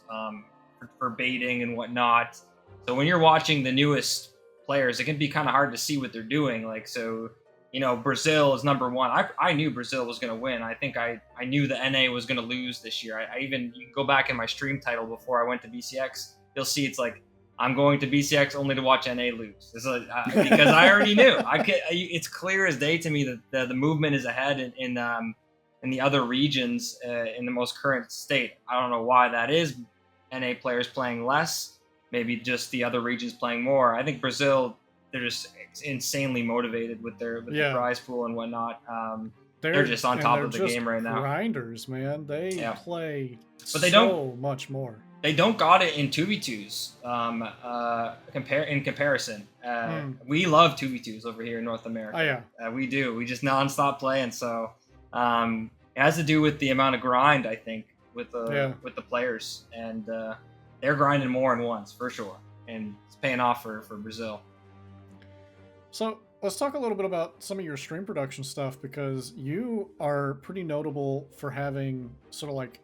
for baiting and whatnot. So when you're watching the newest players, it can be kind of hard to see what they're doing. Like, so, Brazil is number one. I knew Brazil was going to win. I think I knew the NA was going to lose this year. You can go back in my stream title before I went to BCX. You'll see it's like, I'm going to BCX only to watch NA lose. Because I already knew. It's clear as day to me that the movement is ahead in the other regions in the most current state. I don't know why that is. NA players playing less. Maybe just the other regions playing more. I think Brazil, they're just insanely motivated with the prize pool and whatnot. They're just on top of the game right now. Grinders, man. They play but they so much more. They don't got it in 2v2s in comparison. We love 2v2s over here in North America. Oh, yeah. We do. We just nonstop play. And so it has to do with the amount of grind, I think, with the players. And they're grinding more than once, for sure. And it's paying off for Brazil. So let's talk a little bit about some of your stream production stuff, because you are pretty notable for having sort of like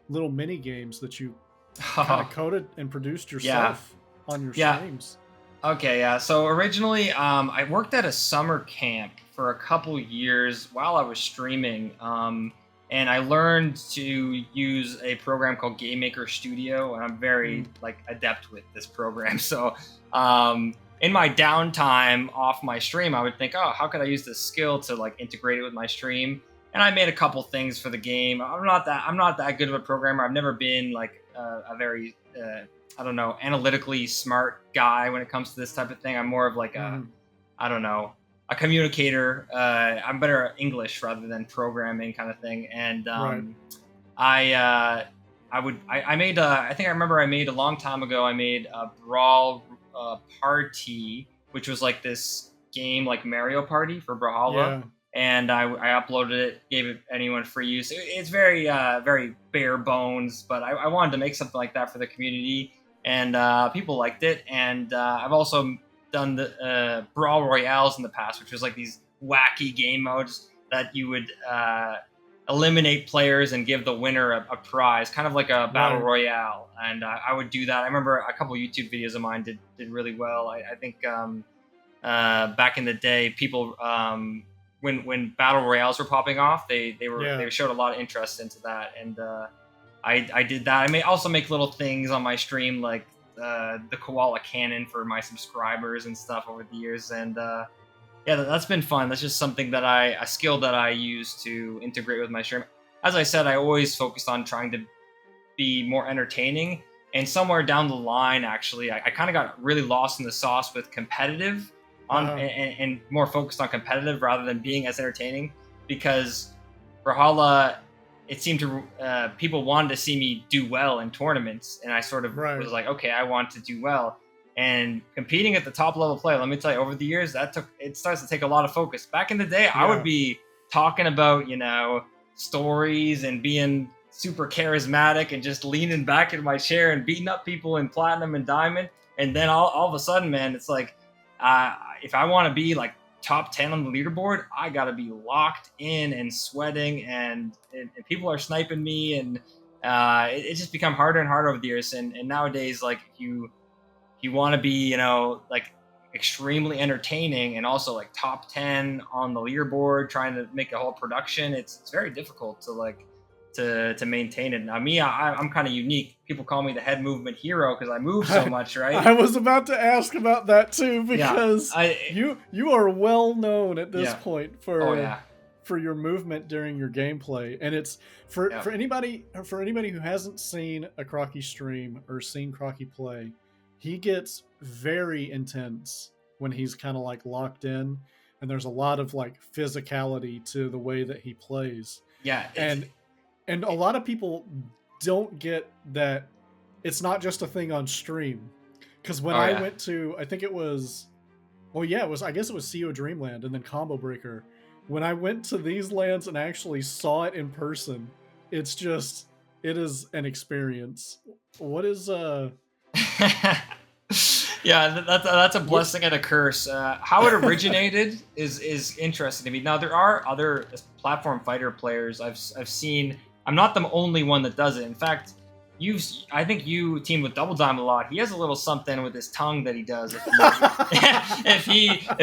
little mini games that you kind of coded and produced yourself on your streams. Okay, yeah. So originally, I worked at a summer camp for a couple years while I was streaming, and I learned to use a program called Game Maker Studio, and I'm very adept with this program. So in my downtime off my stream, I would think, oh, how could I use this skill to integrate it with my stream? And I made a couple things for the game. I'm not that good of a programmer. I've never been a very analytically smart guy when it comes to this type of thing. I'm more of a communicator. I'm better at English rather than programming kind of thing. And I made a long time ago, I made a Brawl Party, which was like this game like Mario Party for Brawlhalla. Yeah. And I uploaded it, gave it anyone free use. It's very very bare bones, but I wanted to make something like that for the community, and people liked it. And I've also done the Brawl Royales in the past, which was like these wacky game modes that you would eliminate players and give the winner a prize, kind of like a battle royale. And I would do that. I remember a couple YouTube videos of mine did really well. I think back in the day, people when battle royales were popping off, they showed a lot of interest into that, and I did that. I may also make little things on my stream, like the koala cannon for my subscribers and stuff over the years, and that's been fun. That's just something a skill that I use to integrate with my stream. As I said, I always focused on trying to be more entertaining, and somewhere down the line, actually, I kind of got really lost in the sauce with competitive. And more focused on competitive rather than being as entertaining, because Brawlhalla, it seemed to people wanted to see me do well in tournaments, and I sort of was like, okay, I want to do well. And competing at the top level play, let me tell you, over the years, it starts to take a lot of focus. Back in the day, I would be talking about stories and being super charismatic and just leaning back in my chair and beating up people in platinum and diamond, and then all of a sudden, man, it's like, if I want to be like top 10 on the leaderboard, I got to be locked in and sweating, and people are sniping me, and it just become harder and harder over the years. And nowadays, like, if you want to be, extremely entertaining and also like top 10 on the leaderboard, trying to make a whole production, it's very difficult to maintain it. Now, I'm kind of unique. People call me the head movement hero because I move so much, right? I was about to ask about that too, because you are well known at this point for your movement during your gameplay, and it's for anybody who hasn't seen a Crockie stream or seen Crockie play, he gets very intense when he's kind of like locked in, and there's a lot of like physicality to the way that he plays. Yeah, and a lot of people don't get that it's not just a thing on stream. Because when I went to, I guess it was CO Dreamland and then Combo Breaker. When I went to these lands and actually saw it in person, it is an experience. What is Yeah, that's a blessing and a curse. How it originated is interesting to me. Now, there are other platform fighter players I've seen. I'm not the only one that does it. In fact, I think you team with Double Dime a lot. He has a little something with his tongue that he does. If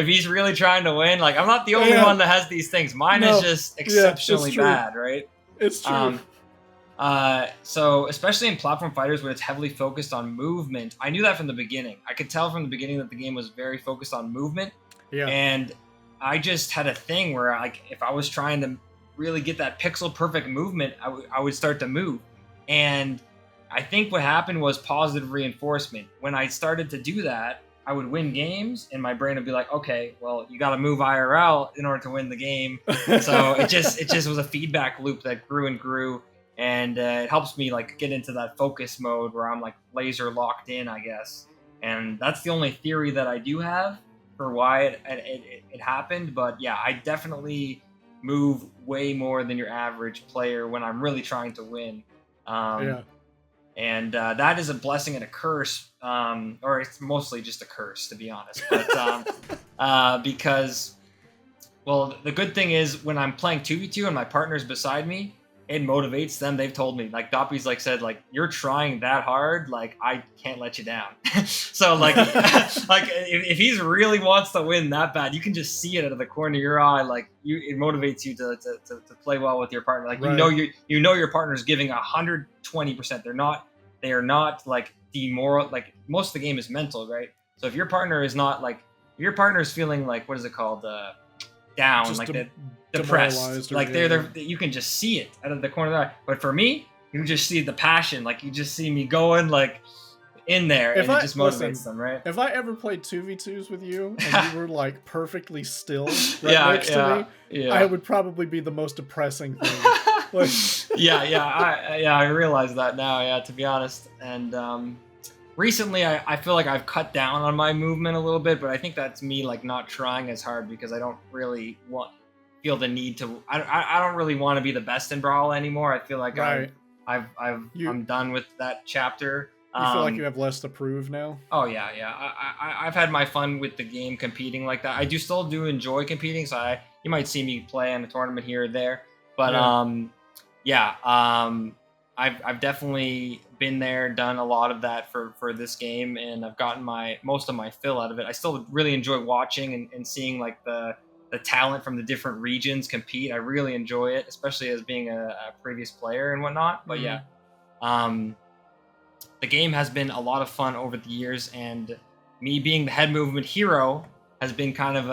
he's really trying to win, like I'm not the only one that has these things. Mine is just exceptionally bad, right? It's true. So especially in platform fighters when it's heavily focused on movement, I knew that from the beginning. I could tell from the beginning that the game was very focused on movement. Yeah. And I just had a thing where like if I was trying to really get that pixel perfect movement, I would start to move. And I think what happened was positive reinforcement. When I started to do that, I would win games and my brain would be like, okay, well, you got to move IRL in order to win the game. So it just was a feedback loop that grew and grew. And it helps me like get into that focus mode where I'm like laser locked in, I guess. And that's the only theory that I do have for why it happened. But yeah, I definitely move way more than your average player when I'm really trying to win. And that is a blessing and a curse, or it's mostly just a curse, to be honest. But because, well, the good thing is when I'm playing 2v2 and my partner's beside me, it motivates them. They've told me, like Doppy's like said, like you're trying that hard, like I can't let you down. So like, like if he's really wants to win that bad, you can just see it out of the corner of your eye. Like it motivates you to play well with your partner. Like you know your partner's giving 120%. They are not like demoral. Like most of the game is mental, right? So if your partner is not like your partner's feeling like what is it called, down, just like that. Depressed, like they're you can just see it out of the corner of the eye. But for me, you just see the passion, like you just see me going like in there, and it just motivates them, right? If I ever played 2v2s with you and you were like perfectly still next to me, I would probably be the most depressing thing. Like, I realize that now, to be honest. And recently I feel like I've cut down on my movement a little bit, but I think that's me like not trying as hard because I don't really feel the need to. I don't really want to be the best in Brawlhalla anymore. I feel like I'm done with that chapter. You feel like you have less to prove now? Oh yeah. I've had my fun with the game competing like that. I still do enjoy competing, so you might see me play in a tournament here or there. But I've definitely been there, done a lot of that for this game, and I've gotten most of my fill out of it. I still really enjoy watching and seeing like the talent from the different regions compete. I really enjoy it, especially as being a previous player and whatnot. But the game has been a lot of fun over the years, and me being the head movement hero has been kind of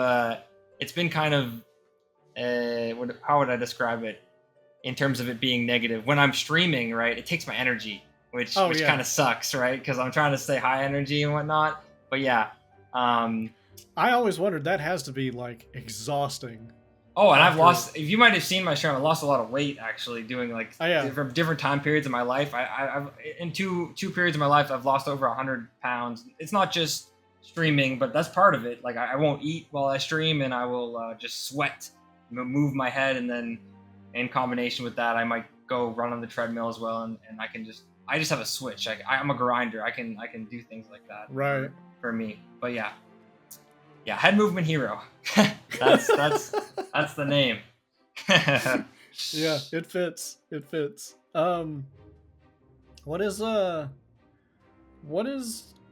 how would I describe it in terms of it being negative? When I'm streaming, right, it takes my energy, which kind of sucks, right? Because I'm trying to stay high energy and whatnot. But I always wondered, that has to be like exhausting. Oh, and I've lost. If you might have seen my stream, I lost a lot of weight actually doing like different time periods of my life. I've in two periods of my life, I've lost over 100 pounds. It's not just streaming, but that's part of it. Like I won't eat while I stream, and I will just sweat, move my head, and then in combination with that, I might go run on the treadmill as well, and I just have a switch. I'm a grinder. I can do things like that. Right. For me, but yeah, head movement hero. that's the name. Yeah, it fits. It fits. What is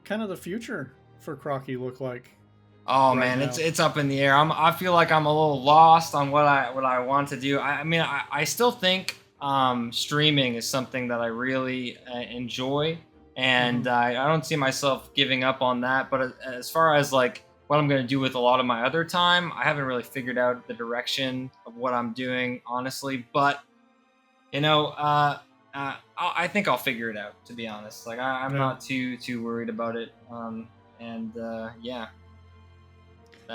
kind of the future for Crockie look like? Oh man, now? It's up in the air. I feel like I'm a little lost on what I want to do. I mean, I still think streaming is something that I really enjoy, and I don't see myself giving up on that. But as far as like what I'm going to do with a lot of my other time, I haven't really figured out the direction of what I'm doing, honestly. But I think I'll figure it out, to be honest. Like I'm not too worried about it.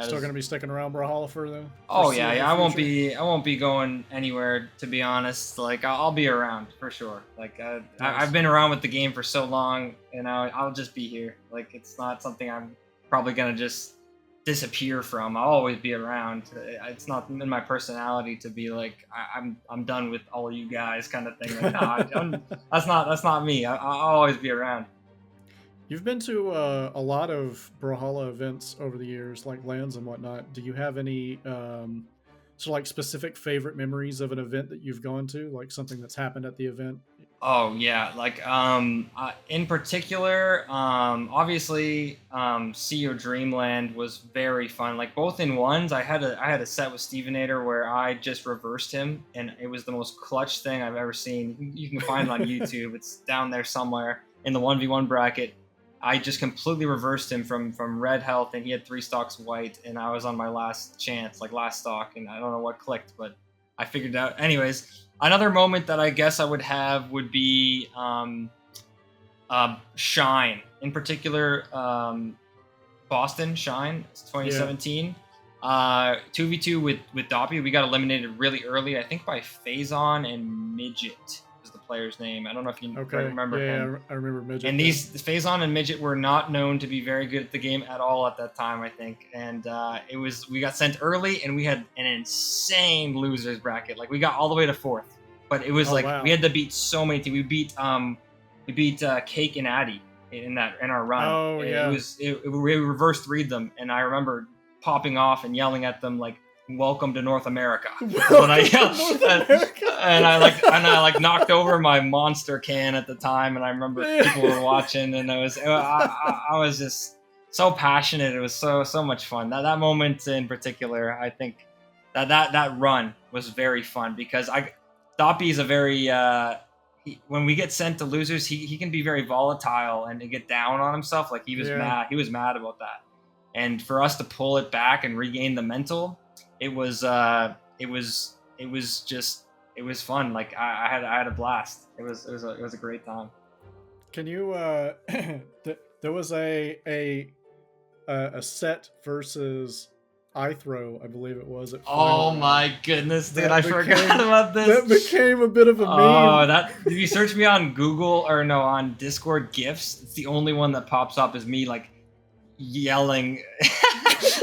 Still gonna be sticking around Brawlhalla for them? I won't be going anywhere, to be honest. Like I'll be around for sure. Like I've been around with the game for so long, I'll just be here. Like it's not something I'm probably gonna just disappear from. I'll always be around. It's not in my personality to be like I'm done with all of you guys kind of thing. Like, no, that's not me. I'll always be around. You've been to a lot of Brawlhalla events over the years, like LANs and whatnot. Do you have any like specific favorite memories of an event that you've gone to, like something that's happened at the event? Oh yeah, in particular, obviously, See Your Dreamland was very fun. Like both in ones, I had a set with Stevenator where I just reversed him, and it was the most clutch thing I've ever seen. You can find it on YouTube. It's down there somewhere in the 1v1 bracket. I just completely reversed him from red health, and he had 3 stocks white, and I was on my last chance, like last stock, and I don't know what clicked, but I figured it out. Anyways, another moment that I guess I would have would be Shine. In particular, Boston Shine, it's 2017. 2v2 with Doppy. We got eliminated really early, I think by Phazon and Midget was the player's name. I don't know if you remember him. Yeah, I remember Midget. And these Phazon and Midget were not known to be very good at the game at all at that time, I think. And we got sent early, and we had an insane losers bracket. Like we got all the way to 4th, but it was we had to beat so many teams. We beat Cake and Addy in our run. Oh yeah. We reverse threed them, and I remember popping off and yelling at them like, "Welcome to North America." When I yelled, and I knocked over my monster can at the time, and I remember people were watching, and I was just so passionate. It was so much fun. That moment in particular, I think that run was very fun because Doppy is a very when we get sent to losers, he can be very volatile and get down on himself. Like he was mad. He was mad about that. And for us to pull it back and regain the mental, it was fun. Like I had a blast. It was a great time. Can you there was a set versus iThrow, I believe it was. Oh my goodness, dude! I forgot about this. That became a bit of a meme. Oh, if you search me on Google on Discord GIFs, it's the only one that pops up is me like yelling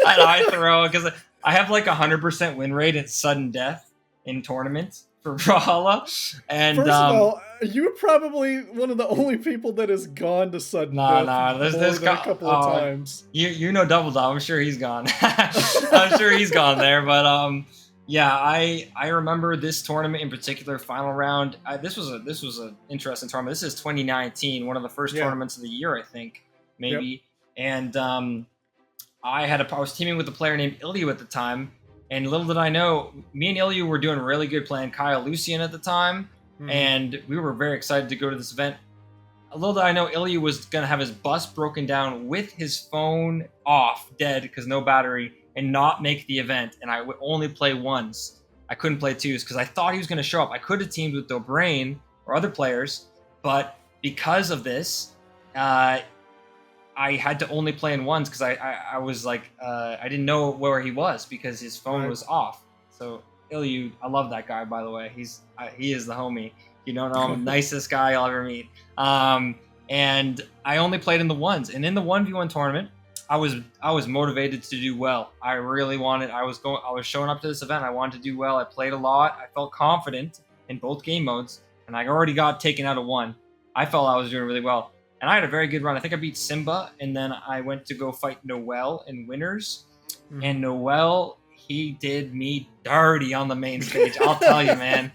at iThrow because I have like 100% win rate at sudden death in tournaments for Brawlhalla. And first of all, you're probably one of the only people that has gone to sudden death. There's a couple of times. You know Double Dog. I'm sure he's gone. I'm sure he's gone there. But yeah, I remember this tournament in particular, final round. This was an interesting tournament. This is 2019, one of the first tournaments of the year, I think, maybe. Yep. And I was teaming with a player named Ilyu at the time, and little did I know, me and Ilyu were doing really good playing Kyle Lucian at the time, and we were very excited to go to this event. Little did I know, Ilyu was going to have his bus broken down with his phone off, dead, because no battery, and not make the event, and I would only play ones. I couldn't play twos, because I thought he was going to show up. I could have teamed with Dobrain or other players, but because of this, I had to only play in ones because I was like, I didn't know where he was because his phone was off. So Ilyu, I love that guy, by the way. He is the homie. You don't know him, nicest guy you'll ever meet. And I only played in the ones. And in the 1v1 tournament, I was motivated to do well. I really wanted. I was showing up to this event. I wanted to do well. I played a lot. I felt confident in both game modes, and I already got taken out of one. I felt I was doing really well. And I had a very good run. I think I beat Simba, and then I went to go fight Noel in winners. And Noel, he did me dirty on the main stage. I'll tell you, man.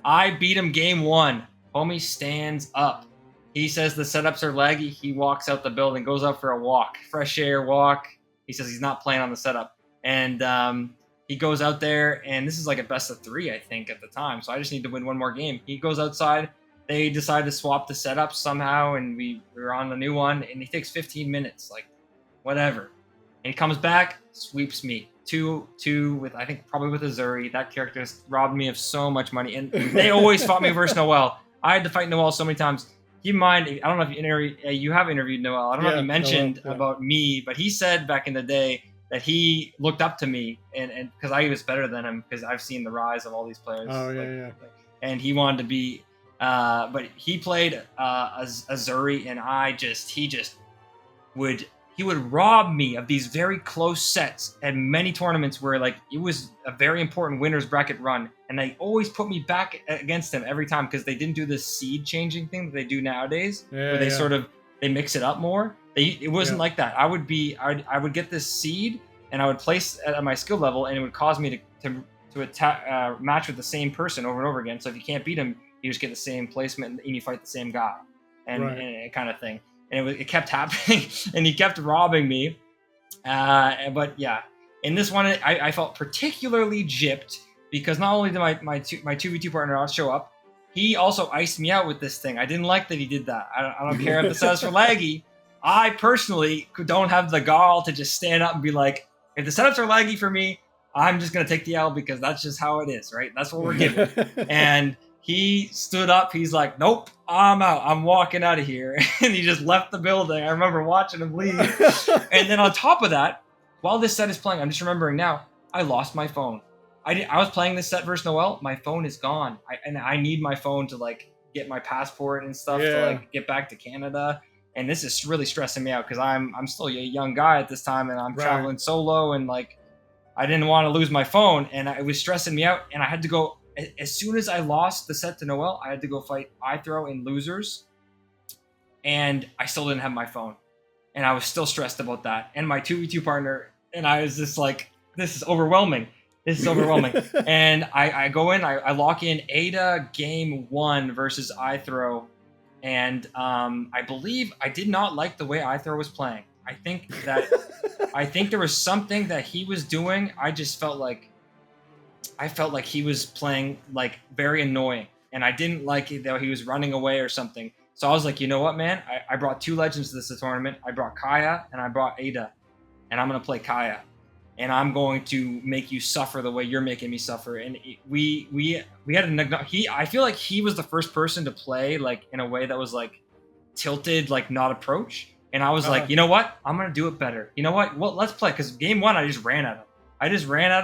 I beat him game 1. Homie stands up. He says the setups are laggy. He walks out the building, goes out for a walk, fresh air walk. He says he's not playing on the setup. And he goes out there, and this is like a best of 3, I think, at the time. So I just need to win one more game. He goes outside. They decide to swap the setup somehow, and we were on the new one, and he takes 15 minutes, like, whatever. And he comes back, sweeps me. 2 with, I think, probably with Azuri. That character robbed me of so much money, and they always fought me versus Noel. I had to fight Noel so many times. Keep in mind, I don't know if you have interviewed Noel. I don't know if you mentioned about me, but he said back in the day that he looked up to me, and because I was better than him, because I've seen the rise of all these players. Oh, yeah. And he wanted to be... but he played Azuri, and he would rob me of these very close sets at many tournaments where like it was a very important winners bracket run, and they always put me back against him every time because they didn't do this seed changing thing that they do nowadays, where they sort of they mix it up more. It wasn't like that. I would get this seed, and I would place at my skill level, and it would cause me to attack match with the same person over and over again. So if you can't beat him, you just get the same placement and you fight the same guy, and, Right. and it kind of thing. And it kept happening, and he kept robbing me. But yeah, in this one, I felt particularly gypped because not only did my 2v2 partner not show up, he also iced me out with this thing. I didn't like that he did that. I don't care if the setups are laggy. I personally don't have the gall to just stand up and be like, if the setups are laggy for me, I'm just going to take the L because that's just how it is, right? That's what we're given. And he stood up. He's like, nope, I'm out. I'm walking out of here. And he just left the building. I remember watching him leave. And then on top of that, while this set is playing, I'm just remembering now, I lost my phone. I was playing this set versus Noel. My phone is gone. And I need my phone to like get my passport and stuff to like get back to Canada. And this is really stressing me out because I'm still a young guy at this time and I'm traveling solo and like I didn't want to lose my phone and it was stressing me out. And I had to go as soon as I lost the set to Noel, I had to go fight iThrow in losers. And I still didn't have my phone. And I was still stressed about that. And my 2v2 partner, and I was just like, this is overwhelming. This is overwhelming. And I go in, I lock in Ada game 1 versus iThrow. And I believe I did not like the way iThrow was playing. I think there was something that he was doing. I felt like he was playing like very annoying. And I didn't like it that he was running away or something. So I was like, you know what, man? I brought 2 legends to this tournament. I brought Kaya and I brought Ada. And I'm going to play Kaya. And I'm going to make you suffer the way you're making me suffer. And we had I feel like he was the first person to play like in a way that was like tilted, like not approach. And I was like, you know what? I'm going to do it better. You know what? Well, let's play. Because game 1, I just ran at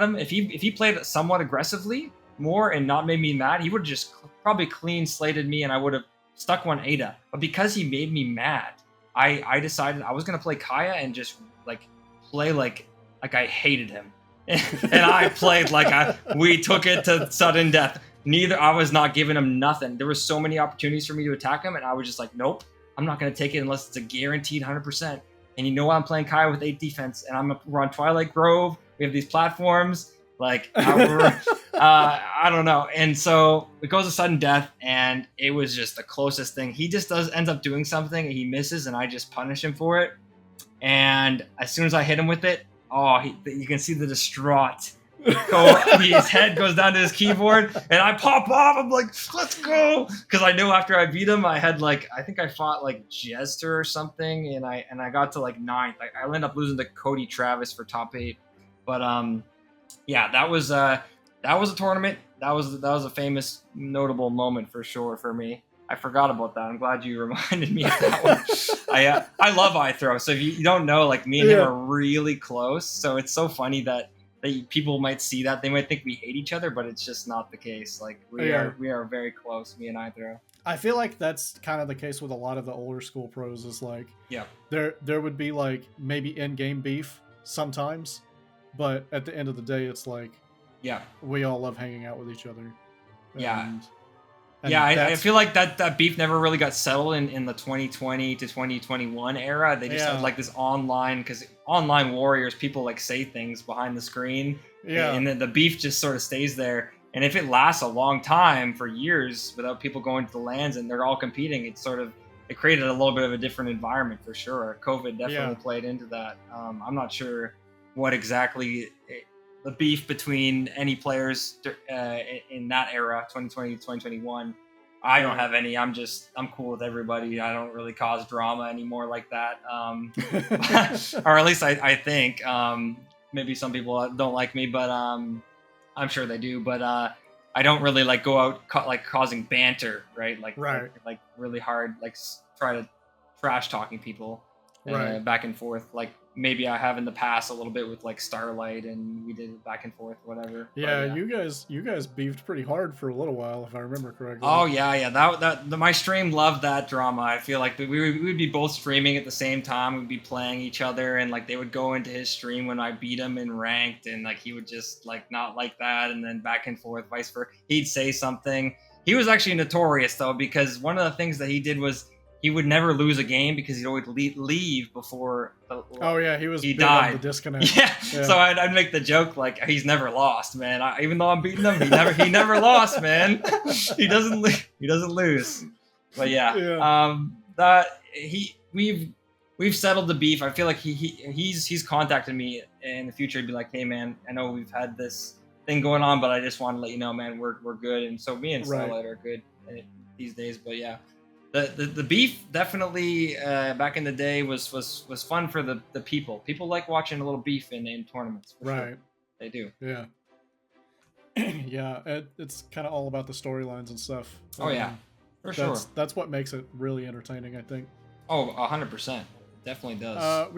him. If he played somewhat aggressively more and not made me mad, he would have just probably clean slated me and I would have stuck one Ada. But because he made me mad, I decided I was going to play Kaya and just like play like I hated him. And I played like we took it to sudden death. I was not giving him nothing. There were so many opportunities for me to attack him and I was just like, nope, I'm not going to take it unless it's a guaranteed 100%. And you know what? I'm playing Kaya with 8 defense and we're on Twilight Grove. We have these platforms. Like, I don't know. And so it goes to sudden death and it was just the closest thing. He just ends up doing something and he misses and I just punish him for it. And as soon as I hit him with it, you can see the distraught. His head goes down to his keyboard and I pop off. I'm like, let's go. Because I knew after I beat him, I had like, I think I fought like Jester or something. And I got to like 9th. I ended up losing to Cody Travis for top 8. But yeah, that was a tournament. That was a famous, notable moment for sure for me. I forgot about that. I'm glad you reminded me of that one. I love iThrow. So if you don't know, like me and him are really close. So it's so funny that people might see that. They might think we hate each other, but it's just not the case. Like we are very close, me and iThrow. I feel like that's kind of the case with a lot of the older school pros is like, there would be like maybe in-game beef sometimes, but at the end of the day, it's like, we all love hanging out with each other. I feel like that beef never really got settled in the 2020 to 2021 era. They just had like this online, because online warriors, people like say things behind the screen, and then the beef just sort of stays there. And if it lasts a long time for years without people going to the LANs and they're all competing, it created a little bit of a different environment for sure. COVID definitely played into that. I'm not sure what exactly the beef between any players in that era, 2020 to 2021. I don't have any. I'm cool with everybody. I don't really cause drama anymore like that. Or at least I think. Maybe some people don't like me, but I'm sure they do. But I don't really like go out like causing banter, right? Like really hard, like try to trash talking people back and forth. Like maybe I have in the past a little bit with like Starlight, and we did it back and forth, whatever. Yeah, you guys beefed pretty hard for a little while, if I remember correctly. Oh yeah. That my stream loved that drama. I feel like we would be both streaming at the same time. We'd be playing each other, and like they would go into his stream when I beat him in ranked, and like he would just like not like that, and then back and forth, vice versa. He'd say something. He was actually notorious though, because one of the things that he did was he would never lose a game because he'd always leave before. Oh yeah, he was he big died. on the disconnect. Yeah. So I'd make the joke like he's never lost, man. Even though I'm beating him, he never lost, man. He doesn't lose. But we've settled the beef. I feel like he's contacted me in the future. He'd be like, hey man, I know we've had this thing going on, but I just want to let you know, man, we're good. And so me and Starlight are good these days. But yeah, the beef definitely back in the day was fun for the people. People like watching a little beef in tournaments. Right. Sure. They do. Yeah. Yeah, it's kind of all about the storylines and stuff. Oh yeah, for sure. That's what makes it really entertaining, I think. Oh, 100%. Definitely does.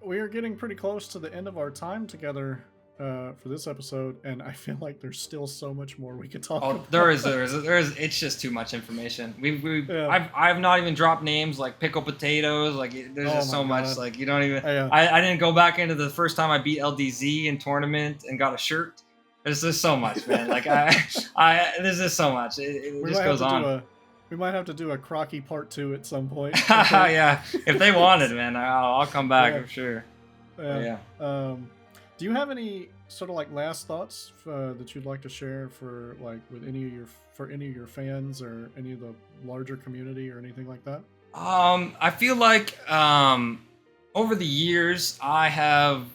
We are getting pretty close to the end of our time together for this episode, and I feel like there's still so much more we could talk about. There is. It's just too much information. I've not even dropped names like Pickle Potatoes. Like there's just so much. Like you don't even. Yeah. I didn't go back into the first time I beat LDZ in tournament and got a shirt. There's just so much, man. Like there's just so much. It just goes on. We might have to do a Crockie part 2 at some point. Yeah, if they wanted, man, I'll come back for sure. Yeah. Do you have any sort of like last thoughts that you'd like to share for like with any of your fans or any of the larger community or anything like that? I feel like over the years I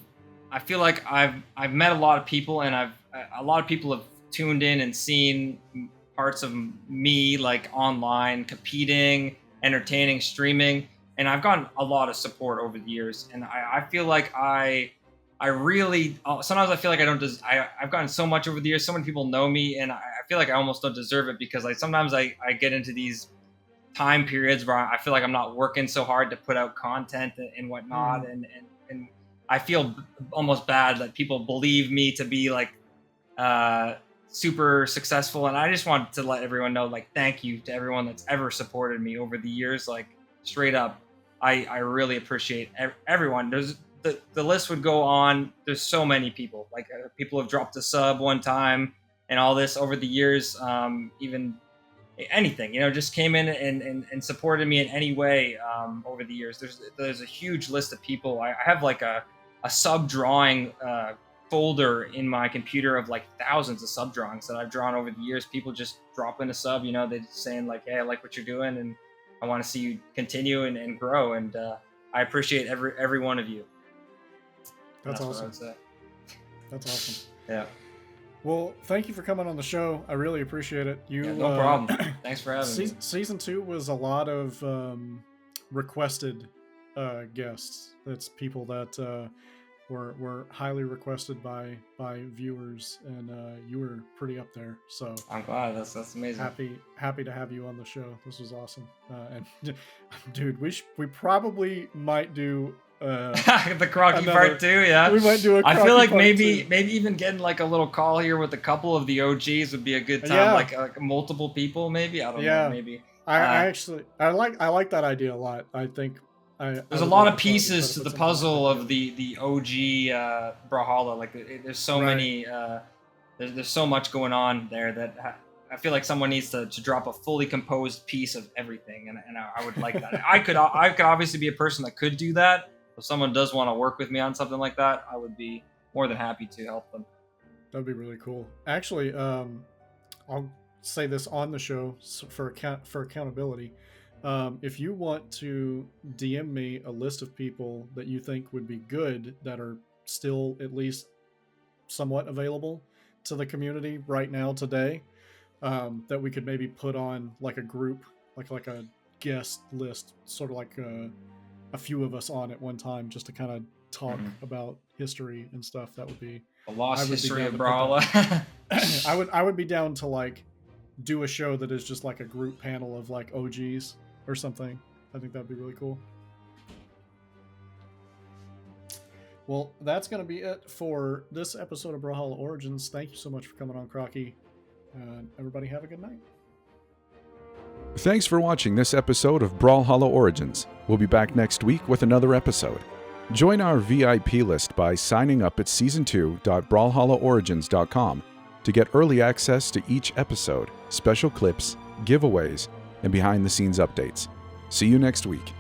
feel like I've met a lot of people, and a lot of people have tuned in and seen parts of me like online competing, entertaining, streaming, and I've gotten a lot of support over the years, and I feel like I really sometimes I feel like I've gotten so much over the years. So many people know me, and I feel like I almost don't deserve it because sometimes I get into these time periods where I feel like I'm not working so hard to put out content and whatnot, and I feel almost bad that people believe me to be like super successful, and I just want to let everyone know, like, thank you to everyone that's ever supported me over the years. Like, straight up, I really appreciate everyone. There's the list would go on. There's so many people, like people have dropped a sub one time and all this over the years. Even anything, just came in and supported me in any way over the years. There's a huge list of people. I have like a sub drawing folder in my computer of like thousands of sub drawings that I've drawn over the years. People just drop in a sub, they're just saying like, hey, I like what you're doing and I want to see you continue and grow, and I appreciate every one of you. That's awesome. That's awesome. Yeah. Well, thank you for coming on the show. I really appreciate it. No problem. Thanks for having me. Season 2 was a lot of requested guests. That's people that were highly requested by viewers, and you were pretty up there. So I'm glad. That's amazing. Happy to have you on the show. This was awesome. And dude, we probably might do the Crockie part 2. Yeah, we might do a Crockie I feel like part maybe 2. Maybe even getting like a little call here with a couple of the OGs would be a good time. Yeah. Like multiple people, maybe. I don't know. Maybe. I like that idea a lot. I think there's a lot of pieces to the puzzle of the OG Brawlhalla. Like there's so many. There's so much going on there that I feel like someone needs to drop a fully composed piece of everything, and I would like that. I could obviously be a person that could do that. If someone does want to work with me on something like that, I would be more than happy to help them. That'd be really cool. Actually, I'll say this on the show for accountability. If you want to DM me a list of people that you think would be good that are still at least somewhat available to the community right now today, that we could maybe put on like a group, like a guest list, sort of like a few of us on at one time, just to kind of talk about history and stuff. That would be the lost history of Brawlhalla. I would be down to like do a show that is just like a group panel of like OGs or something. I think that'd be really cool. Well, that's going to be it for this episode of Brawlhalla Origins. Thank you so much for coming on, Crockie. Everybody have a good night. Thanks for watching this episode of Brawlhalla Origins. We'll be back next week with another episode. Join our VIP list by signing up at season2.brawlhallaorigins.com to get early access to each episode, special clips, giveaways, and behind-the-scenes updates. See you next week.